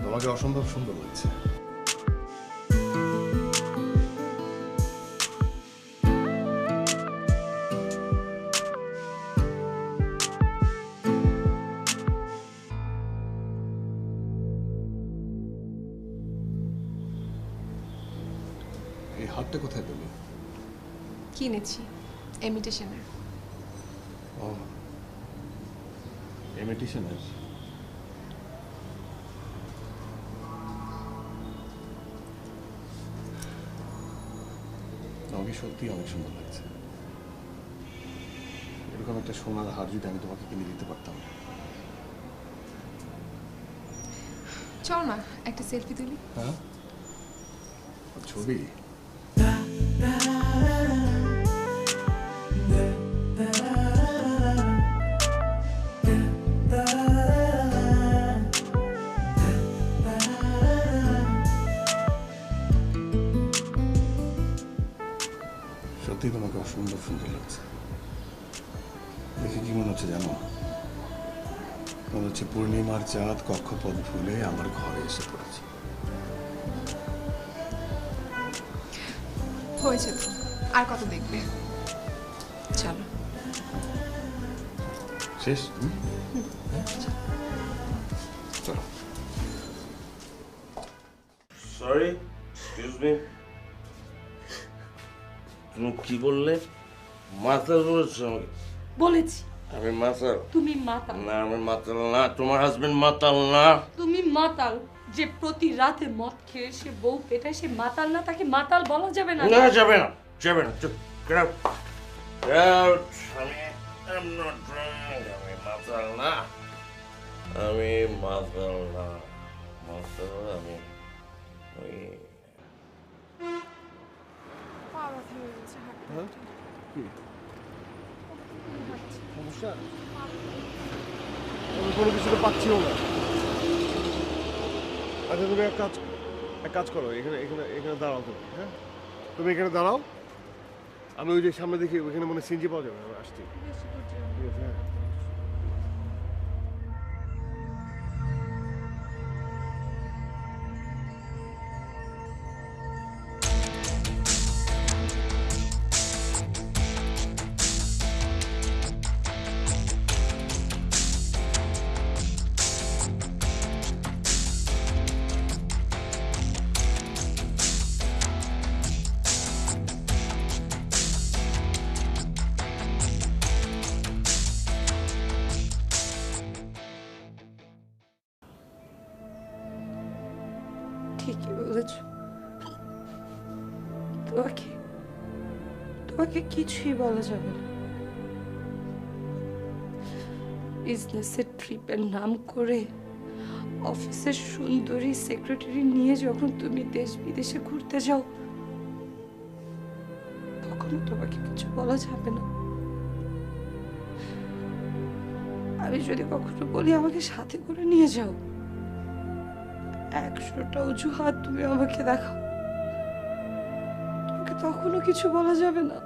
তোমাকে অসম্ভব সুন্দর লাগছে। এই হাতটা কোথায় পেলে? কিনেছি ইমিটেশনের। ও, ইমিটেশনের। তোমাকে সত্যি অনেক সুন্দর লাগছে। এরকম একটা সোনার হার যদি আমি তোমাকে কিনে দিতে পারতাম। চল না একটা সেলফি তুলি। হ্যাঁ, ছবি? সত্যি তোমাকে অসম্ভব সুন্দর লাগছে। দেখে কি মনে হচ্ছে জানো? মনে হচ্ছে পূর্ণিমার চাঁদ কক্ষপথ ভুলে আমার ঘরে এসে পড়েছে। হয়েছে তো, আর কত দেখবে? চলো। শেষ? চলো। সরি, এক্সকিউজ মি, তুমি কি বললে? মাতাল বলেছো আমাকে? বলেছি আমি মাতাল? তুমি মাতাল। না, আমি মাতাল না। তোমার হাজবেন্ড মাতাল না। তুমি মাতাল। যে প্রতি রাতে মদ খেয়ে সে বউ পেটায়, সে মাতাল না? তাকে মাতাল বলা যাবে না? না, যাবে না, যাবে না। চুপ, get out. Get out. I'm not drunk. আমি মাতাল না। আমি মাতাল না। মাতাল আমি ওই পা ব্যথা হয়ে গেছে, হাঁটতে হাঁটতে। কি হাঁটছি। সমস্যা? আমি কোনো কিছু তো পাচ্ছিও না। আচ্ছা তুমি এক কাজ করো, এখানে এখানে এখানে দাঁড়াও তুমি। হ্যাঁ, তুমি এখানে দাঁড়াও, আমি ওই যে সামনে দেখি ওইখানে মনে সিনজি পাওয়া যাবে, আমি আসছি। বেশি দূর যেও না। ঠিক আছে, হ্যাঁ। ঠিকই বলেছ। তোমাকে কিছুই বলা যাবে না। বিজনেসের ট্রিপের নাম করে অফিসের সুন্দরী সেক্রেটারি নিয়ে যখন তুমি দেশ বিদেশে ঘুরতে যাও, তখনও তোমাকে কিছু বলা যাবে না। আমি যদি কখনো বলি আমাকে সাথে করে নিয়ে যাও, 100টা অজুহাত তুমি আমাকে দেখাও, তোমাকে তখনও কিছু বলা যাবে না।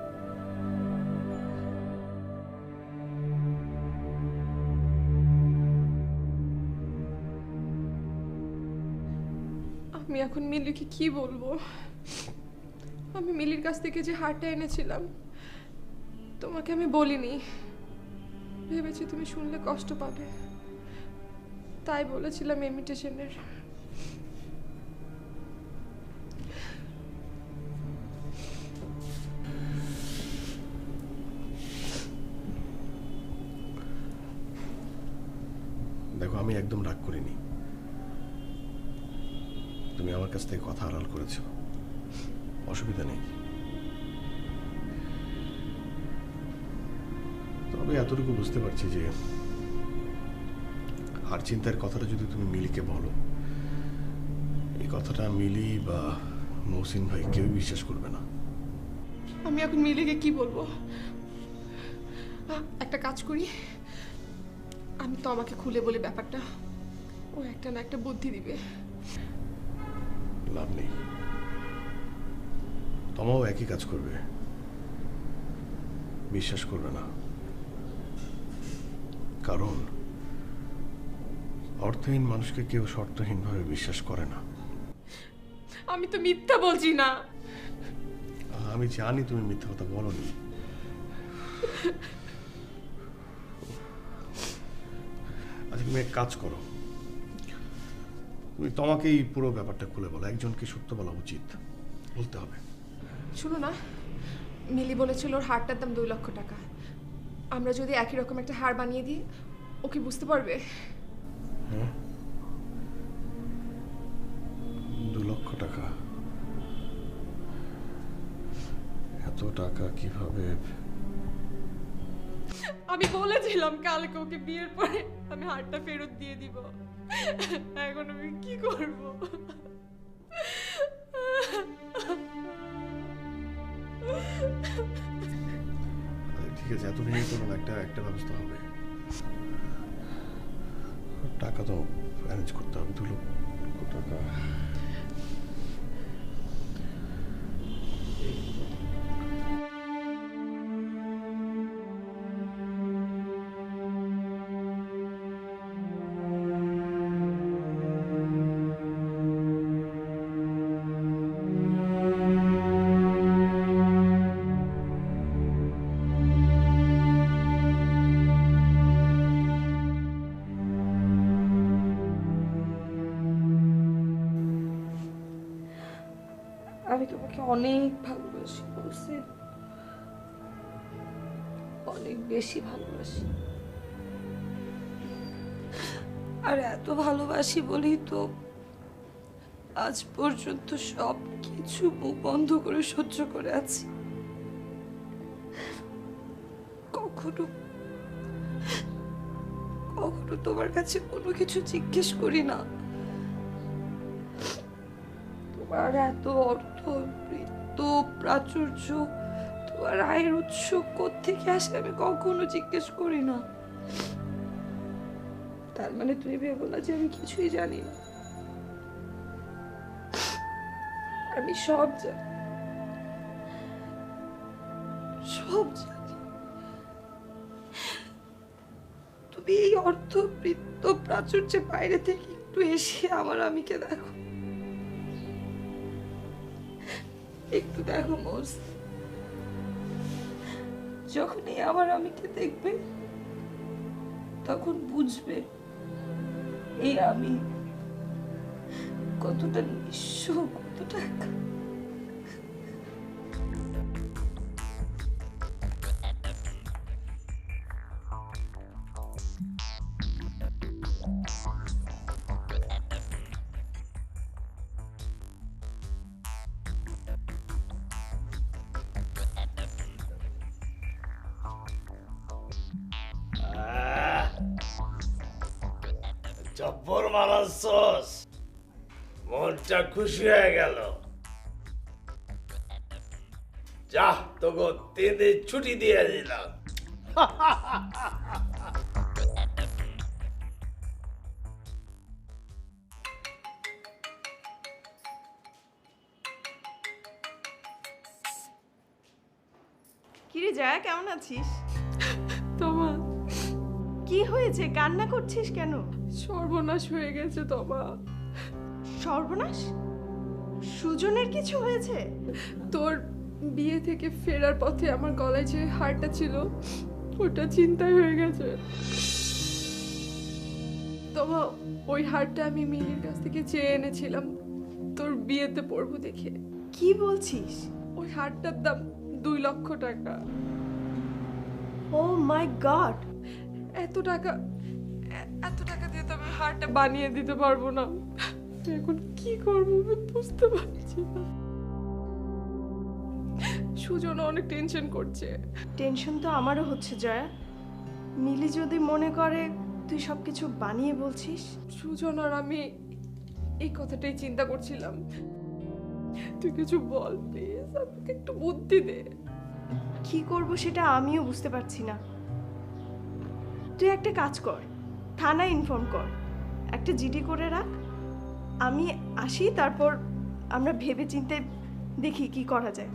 আমি এখন মিলিকে কি বলবো? আমি মিলির কাছ থেকে যে হারটা এনেছিলাম তোমাকে আমি বলিনি, ভেবেছি তুমি শুনলে কষ্ট পাবে, তাই বলেছিলাম ইমিটেশনের। দেখো, আমি একদম রাগ করিনি। তুমি আমার কাছ থেকে কথা আড়াল করেছো, অসুবিধা নেই। তবে এতটুকু বুঝতে পারছি যে হার চিন্তার কথাটা যদি তুমি মিলিকে বলো, এই কথাটা মিলি বা মহসিন ভাই কেউ বিশ্বাস করবে না। আমি এখন মিলিকে কি বলবো? একটা কাজ করি, আমি তো আমাকে খুলে বলি ব্যাপারটা, ও একটা না একটা বুদ্ধি দিবে। লাভ নেই, তোমাও একই কাজ করবে, বিশ্বাস করবে না। কারণ অর্থহীন মানুষকে কেউ শর্তহীনভাবে বিশ্বাস করে না। আমি তো মিথ্যা বলছি না। আমি জানি তুমি মিথ্যা কথা বলোনি। আচ্ছা, তুমি এক কাজ করো, তুমি তোমাকেই পুরো ব্যাপারটা খুলে বলো। একজনকে সত্য বলা উচিত, বলতে হবে। শুনো না, মিলি বলেছিল ওর হারটার দাম 2 লক্ষ টাকা। আমরা যদি একই রকম একটা হার বানিয়ে দিই, ও কি বুঝতে পারবে? হ্যাঁ, 2 লক্ষ টাকা? এত টাকা কিভাবে? আমি বলেছিলাম কালকে ওকে বিয়ের পরে আমি হারটা ফেরত দিয়ে দিব। এখন আমি কি করব? ঠিক আছে, এত ভেঙে কোনো একটা ব্যবস্থা হবে। টাকা তো অ্যারেঞ্জ করতে হবে, 2 লক্ষ টাকা। আমি তোমাকে অনেক ভালোবাসি বলছি, অনেক বেশি ভালোবাসি। আর এত ভালোবাসি বলেই তো আজ পর্যন্ত সব কিছু মুখ বন্ধ করে সহ্য করে আছি। কখনো কখনো তোমার কাছে কোনো কিছু জিজ্ঞেস করি না। তোমার এত অর্থ, বৃত্ত, প্রাচুর্য, তোমার আয়ের উৎস কোত্থেকে আসে আমি কখনো জিজ্ঞেস করি না। তার মানে তুমি ভেবো না যে আমি কিছুই জানি না। আমি সব জানি, সব জানি। তুমি এই অর্থ, বৃত্ত, প্রাচুর্যের বাইরে থেকে একটু এসে আমার আমিকে দেখো, একটু দেখো মোস। যখনই আমার আমিকে দেখবে তখন বুঝবে এই আমি কতটা নিঃস্ব, কতটা একা। জব্বর মারাচ্ছস, মনটা খুশি হয়ে গেল। যা, তোকে 3 দিন ছুটি দিয়ে দিলাম। কিরে জয়া, কেমন আছিস? তোমার কি হয়েছে, কান্না করছিস কেন? সর্বনাশ হয়ে গেছে তোমা। সর্বনাশ? সুজনের কিছু হয়েছে? তোর বিয়ে থেকে ফেরার পথে আমার গলায় যে হারটা ছিল ওটা চিন্তায় হয়ে গেছে তোমা। ওই হারটা আমি মিলির কাছ থেকে চেয়ে এনেছিলাম তোর বিয়েতে পরবো দেখে। কি বলছিস? ওই হারটার দাম 2 লক্ষ টাকা। ও মাই গড! এত টাকা দিয়ে তো আমি হারটা বানিয়ে দিতে পারবো না। এখন কি করবো আমি বুঝতে পারছি না। সুজন অনেক টেনশন করছে। টেনশন তো আমারও হচ্ছে জয়া। মিলি যদি মনে করে তুই সবকিছু বানিয়ে বলছিস। সুজন আর আমি এই কথাটাই চিন্তা করছিলাম। তুই কিছু বল প্লিজ, আমাকে একটু বুদ্ধি দে। কি করব সেটা আমিও বুঝতে পারছি না। তুই একটা কাজ কর, থানায় ইনফর্ম কর, একটা জিডি করে রাখ। আমি আসি, তারপর আমরা ভেবে চিন্তে দেখি কি করা যায়।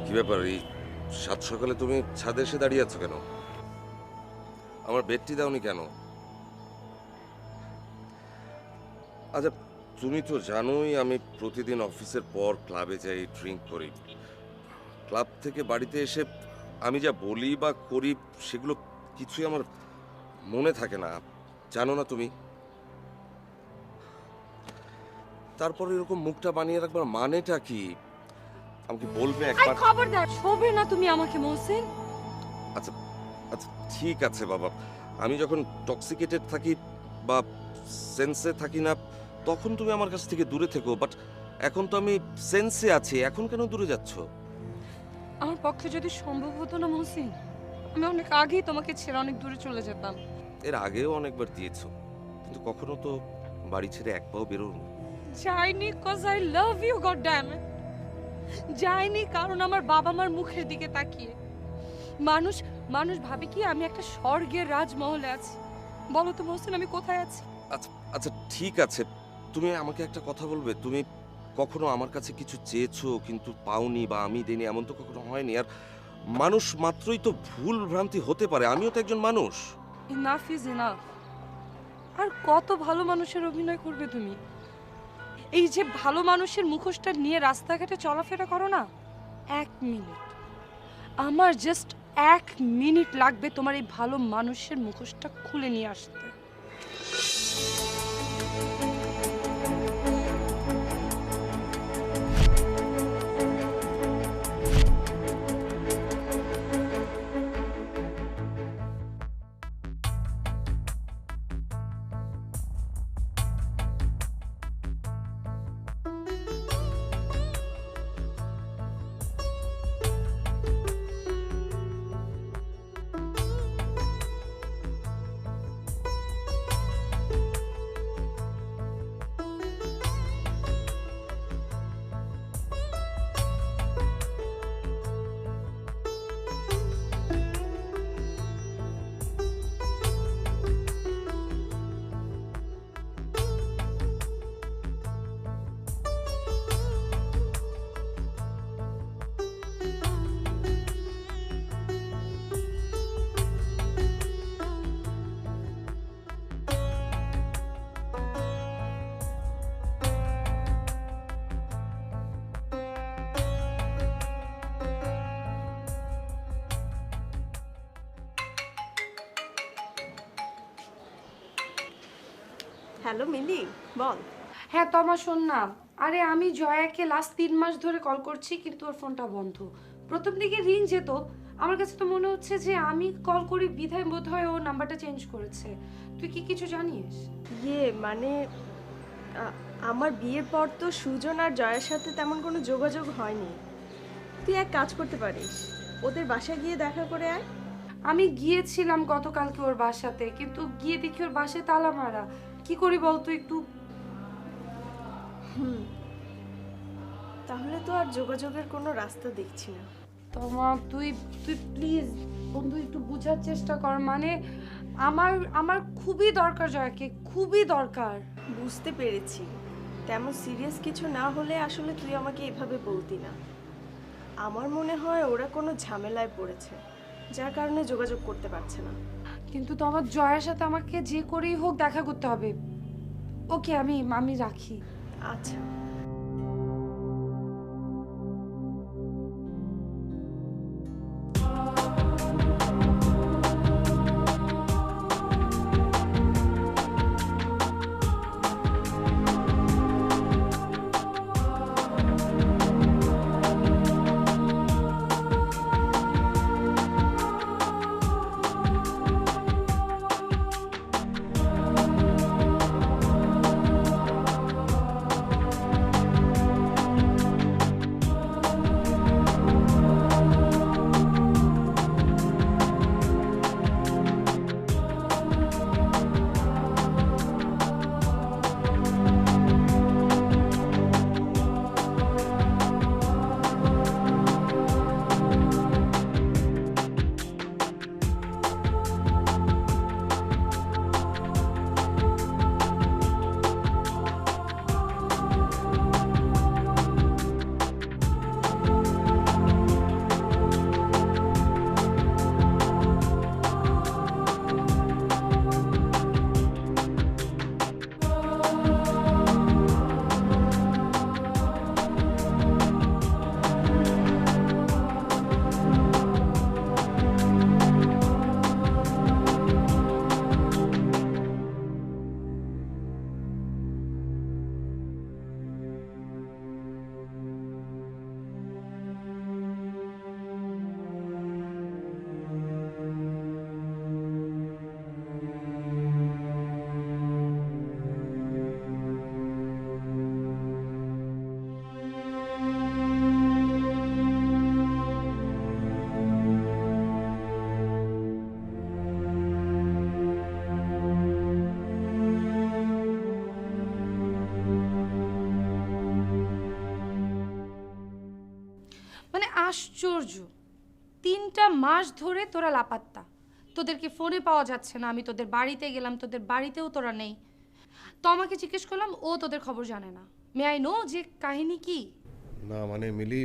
কি ব্যাপার, এই সাত সকালে তুমি ছাদে এসে দাঁড়িয়ে আছো কেন? আমার বেডটি দাওনি কেন? আচ্ছা, তুমি তো জানোই আমি প্রতিদিন অফিসের পর ক্লাবে যাই, ড্রিঙ্ক করি। ক্লাব থেকে বাড়িতে এসে আমি যা বলি বা করি সেগুলো কিছুই আমার মনে থাকে না, জানো না তুমি? তারপর এরকম মুখটা বানিয়ে রাখবার মানেটা কি আমাকে বলবে একবার? খবরদার শোবে না তুমি আমাকে মহসিন। আচ্ছা আচ্ছা ঠিক আছে বাবা, আমি যখন টক্সিকেটেড থাকি বা সেন্সে থাকি না তখন তুমি আমার কাছ থেকে দূরে থেকো, বাট এখন তো আমি সেন্সে আছি, এখন কেন দূরে যাচ্ছ? আমার পক্ষে যদি সম্ভব হতো না মহসিন, আমি অনেক আগেই তোমাকে ছেড়ে অনেক দূরে চলে যেতাম। এর আগেও অনেকবার দিয়েছো, কিন্তু কখনো তো বাড়ি ছেড়ে এক পাও বেরোনি। যাইনি cause I love you, god damn it. যাইনি কারণ আমার বাবা মার মুখের দিকে তাকিয়ে মানুষ মানুষ ভাবে কি আমি একটা স্বর্গের রাজমহলে আছি। বলো তো মহসিন, আমি কোথায় আছি? আচ্ছা আচ্ছা ঠিক আছে, তুমি আমাকে একটা কথা বলবে, তুমি কখনো আমার কাছে কিছু চেয়েছো কিন্তু পাওনি বা আমি দেইনি, এমন তো কখনো হয়নি। আর মানুষ মাত্রই তো ভুল ভ্রান্তি হতে পারে, আমিও তো একজন মানুষ। Enough is enough. আর কত ভালো মানুষের অভিনয় করবে তুমি? এই যে ভালো মানুষের মুখোশটা নিয়ে রাস্তাঘাটে চলাফেরা করো না, 1 মিনিট, আমার জাস্ট 1 মিনিট লাগবে তোমার এই ভালো মানুষের মুখোশটা খুলে নিয়ে আসতে। হ্যালো মিলি, বল। হ্যাঁ তমা শোন না, আরে আমি জয়াকে লাস্ট 3 মাস ধরে কল করছি কিন্তু ওর ফোনটা বন্ধ। প্রথম দিকে রিং যেত, আমার কাছে তো মনে হচ্ছে যে আমি কল করি বিধায় বোধ হয় ওর নাম্বারটা চেঞ্জ করেছে। তুই কি কিছু জানিস? মানে আমার বিয়ের পর তো সুজন আর জয়ের সাথে তেমন কোনো যোগাযোগ হয়নি। তুই এক কাজ করতে পারিস, ওদের বাসায় গিয়ে দেখা করে আয়। আমি গিয়েছিলাম গতকালকে ওর বাসাতে, কিন্তু গিয়ে দেখি ওর বাসায় তালা মারা। কি করি বলতো একটু? তাহলে তো আর যোগাযোগের কোনো রাস্তা দেখছি না। তোমা তুই প্লিজ বন্ধু একটু বোঝার চেষ্টা কর। মানে আমার খুবই দরকার জয়াকে, খুবই দরকার। বুঝতে পেরেছি, তেমন সিরিয়াস কিছু না হলে আসলে তুই আমাকে এভাবে বলতি না। আমার মনে হয় ওরা কোনো ঝামেলায় পড়েছে, যার কারণে যোগাযোগ করতে পারছে না। কিন্তু তোমার জয়ের সাথে আমাকে যে করেই হোক দেখা করতে হবে। ওকে, আমি রাখি। আচ্ছা। আশ্চর্য, 3টা মাস ধরে তোরা লাপাত্তা। তোদেরকে ফোনে পাওয়া যাচ্ছে না, আমি তোদের বাড়িতে গেলাম, তোদের বাড়িতেও তোরা নেই। তো আমাকে জিজ্ঞেস করলাম, ও তোদের খবর জানে না। মে আই নো যে কাহিনী কি? না মানে মিলি,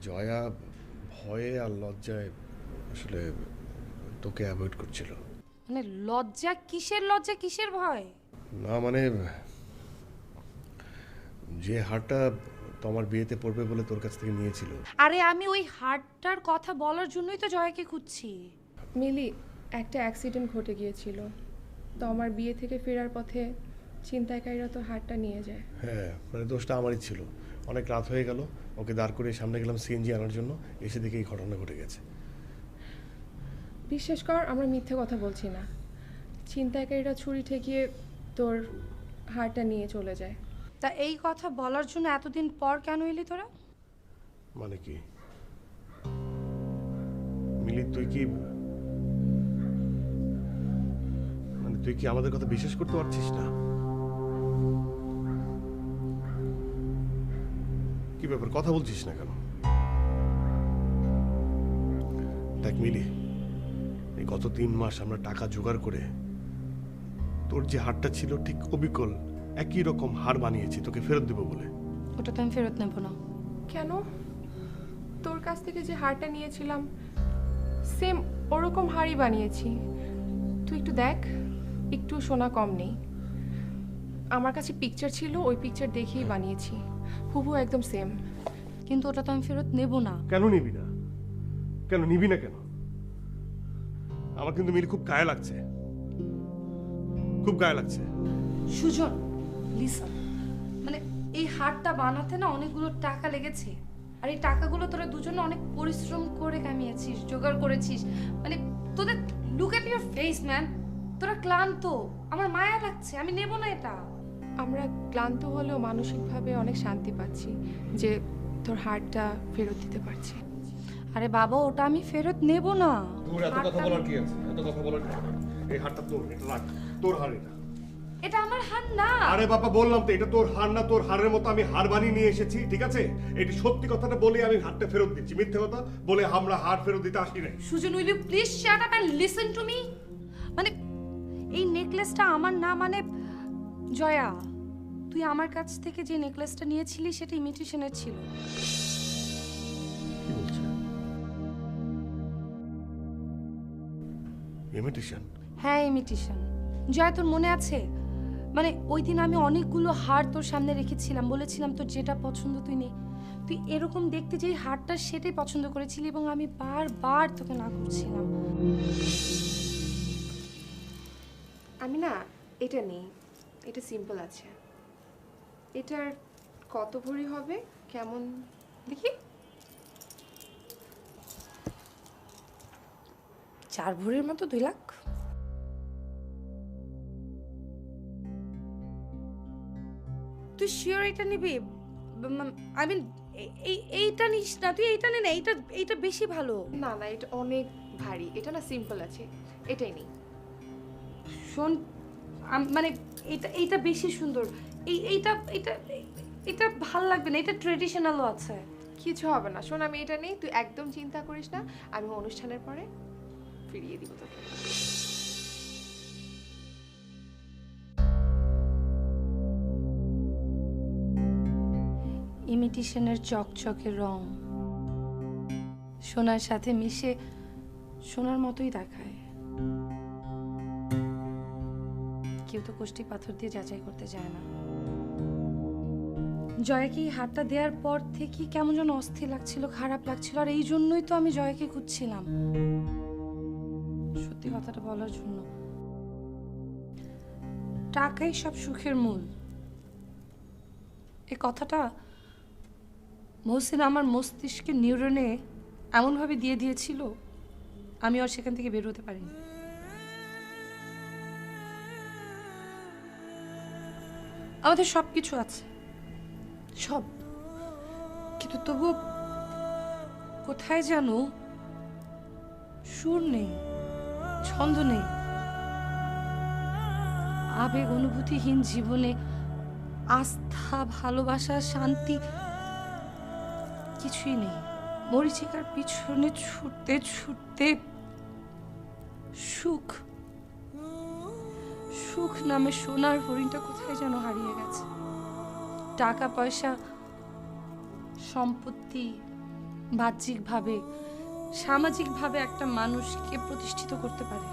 জয়া ভয়ে আর লজ্জায় আসলে তোকে অ্যাভয়েড করছিল। মানে লজ্জা কিসের ভয়? না মানে যে হারটা তোমার বিয়েতে পড়বে বলে তোর কাছ থেকে নিয়েছিল। আরে আমি ওই হারটার কথা বলার জন্যই তো জয়াকে খুঁজছি। মিলি, একটা অ্যাক্সিডেন্ট ঘটে গিয়েছিল, তো আমার বিয়ে থেকে ফেরার পথে ছিনতাইকারীরা তো হারটা নিয়ে যায়। হ্যাঁ, মানে দোষটা আমারই ছিল। অনেক রাত হয়ে গেল, ওকে দাঁড় করে সামনে গেলাম সিএনজি আনার জন্য, এসে দেখে এই ঘটনা ঘটে গেছে। বিশ্বাস কর, আমরা মিথ্যে কথা বলছি না। ছিনতাইকারীরা ছুরি ঠেকিয়ে তোর হারটা নিয়ে চলে যায়। তা এই কথা বলার জন্য এতদিন পর কেন এলি তোরা? মানে কি মিলি, তুই কি আমাদের কথা বিশ্বাস করতে পারছিস না? কি ব্যাপার, কথা বলছিস না কেন? দেখ মিলি, এই গত 3 মাস আমরা টাকা জোগাড় করে তোর যে হারটা ছিল ঠিক অবিকল একই রকম হার বানিয়েছি তোকে ফেরত দেবো বলে। ওটা তো আমি ফেরত নেব না। কেন? তোর কাছ থেকে যে হারটা নিয়েছিলাম সেম ওরকম হারই বানিয়েছি। তুই একটু দেখ, একটু সোনা কম নেই। আমার কাছে পিকচার ছিল, ওই পিকচার দেখেই বানিয়েছি, হুবহু একদম সেম। কিন্তু ওটা তো আমি ফেরত নেব না। কেন নিবি না? কেন নিবি না কেন? আমার কিন্তু মিলি খুব গায়ে লাগছে, খুব গায়ে লাগছে। সুজন, লিসন, মানে এই হারটা বানাতে না অনেকগুলো টাকা লেগেছে, আর এই টাকাগুলো তোরা দুজনে অনেক পরিশ্রম করে কামিয়েছিস, জোগাড় করেছিস। মানে তোদের look at your face man, তোরা ক্লান্ত, আমার মায়া লাগছে, আমি নেব না এটা। আমরা ক্লান্ত হলেও মানসিকভাবে অনেক শান্তি পাচ্ছি যে তোর হারটা ফেরত দিতে পারছি। আরে বাবা, ওটা আমি ফেরত নেব না। তোর এত কথা বলার কি আছে? এত কথা বলার কি? এই হারটা তোর, এটা রাখ, তোর হার এটা। এটা আমার হার না। আরে বাবা, বললাম তো এটা তোর হার না। তোর হারের মতো আমি হার বানিয়ে নিয়ে এসেছি, ঠিক আছে? এটি সত্যি কথাটা বলে আমি হারটা ফেরত দিচ্ছি, মিথ্যে কথা বলে আমরা হার ফেরত দিতে আসি নাই। Sujan, will you please shut up and listen to me? মানে এই নেকলেসটা আমার না, মানে জয়া, তুই আমার কাছ থেকে যে নেকলেসটা নিয়েছিলি সেটা ইমিটেশনের ছিল। কি বলছিস? ইমিটেশন? হ্যাঁ, ইমিটেশন। জয়া, তোর মনে আছে? মানে ওই দিন আমি অনেকগুলো হার তোর সামনে রেখেছিলাম, বলেছিলাম তোর যেটা পছন্দ তুই নে। তুই এরকম দেখতে যেই হারটা সেটাই পছন্দ করেছিলি, এবং আমি বারবার তোকে না করছিলাম। আমি না এটা নেই, এটা সিম্পল আছে। এটার কত ভরি হবে কেমন দেখি? 4 ভরির মতো, 2 লাখ। তুই শিওর এটা নিবি? আই মিন এইটা নিস না, তুই এইটা নে না, এইটা বেশি ভালো। না না, এটা অনেক ভারী, এটা না সিম্পল আছে, এটাই নেই। শোন, মানে এইটা বেশি সুন্দর, এইটা ভাল লাগবে না, এটা ট্রেডিশনালও আছে। কিছু হবে না, শোন, আমি এটা নেই, তুই একদম চিন্তা করিস না, আমি অনুষ্ঠানের পরে ফিরিয়ে দিব তোকে। ইমিটেশনের চকচকে রং সোনার সাথে মিশে সোনার মতোই দেখায়। কেউ তো কষ্টি পাথর দিয়ে যাচাই করতে যায় না। জয়াকে এই হারটা দেওয়ার পর থেকে কেমন যেন অস্থির লাগছিল, খারাপ লাগছিল, আর এই জন্যই তো আমি জয়াকে খুঁজছিলাম, সত্যি কথাটা বলার জন্য। টাকাই সব সুখের মূল, এই কথাটা মহসিন আমার মস্তিষ্কে নিউরনে এমনভাবে দিয়ে দিয়েছিল, আমি আর সেখান থেকে বের হতে পারিনি। আমাদের সব কিছু আছে, সব, কিন্তু তবু কোথায় যেন সুর নেই, ছন্দ নেই। আবেগ অনুভূতিহীন জীবনে আস্থা, ভালোবাসা, শান্তি কিছুই নেই। মরীচিকার পিছনে ছুটতে ছুটতে সুখ সুখ নামে সোনার হরিণটা কোথায় যেন হারিয়ে গেছে। টাকা পয়সা, সম্পত্তি, বাহ্যিকভাবে সামাজিকভাবে একটা মানুষকে প্রতিষ্ঠিত করতে পারে,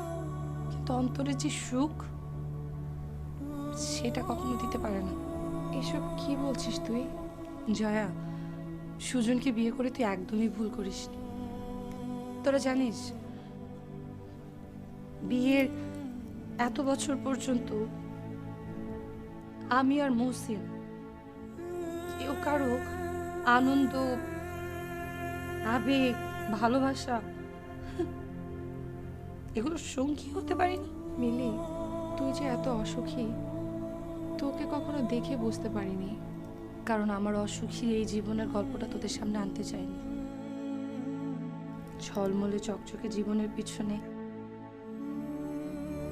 কিন্তু অন্তরে যে সুখ সেটা কখনো দিতে পারে না। এসব কি বলছিস তুই? জয়া, সুজনকে বিয়ে করে তুই একদমই ভুল করিস। তোরা জানিস বিয়ের এত বছর পর্যন্ত আমি আর মহসিন কেউ কারো আনন্দ, আবেগ, ভালোবাসা এগুলো সঙ্গী হতে পারিনি। মিলি, তুই যে এত অসুখী তোকে কখনো দেখে বুঝতে পারিনি। কারণ আমার অসুখী এই জীবনের গল্পটা তোদের সামনে আনতে চাইনি। ঝলমলে চকচকে জীবনের পিছনে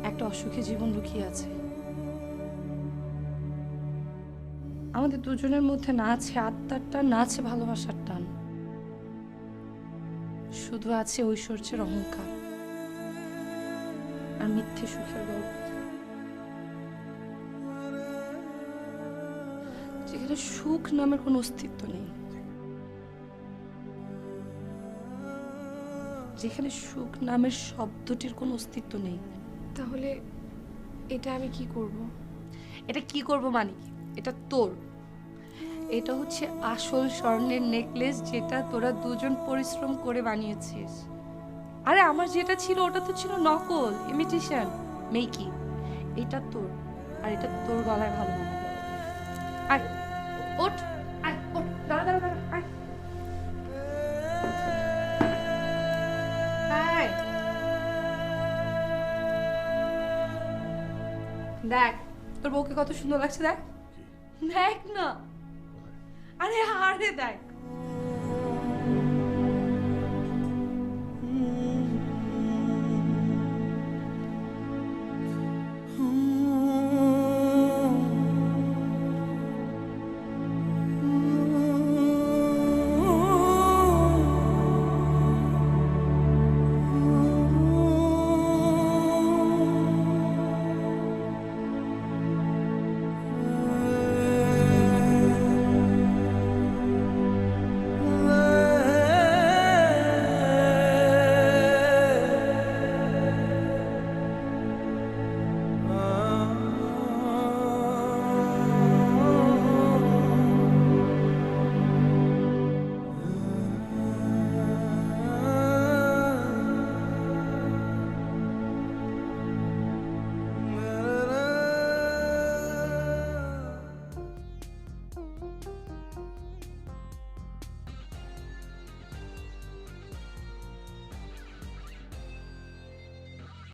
একটা অসুখী জীবন লুকিয়ে আছে। আমাদের দুজনের মধ্যে না আছে আত্মার টান, না আছে ভালোবাসার টান, শুধু আছে ঐশ্বর্যের অহংকার আর মিথ্যে সুখের গল্প, যেখানে সুখ নামের কোনো অস্তিত্ব নেই, যেখানে সুখ নামের শব্দটির কোনো অস্তিত্ব নেই। তাহলে এটা আমি কি করব? এটা কি করব মানে কি? এটা তোর, এটা হচ্ছে আসল স্বর্ণের নেকলেস যেটা তোরা দুজন পরিশ্রম করে বানিয়েছিস। আরে আমার যেটা ছিল ওটা তো ছিল নকল, ইমিটেশন, মেকি। এটা তোর, আর এটা তোর গলায় ভালো মানাবে। আয় ওঠ, আয় ওঠ, দাঁড়া দাঁড়া দাঁড়া, আয় আয়। দেখ তোর বউকে কত সুন্দর লাগছে, দেখ দেখ না, আরে আরে দেখ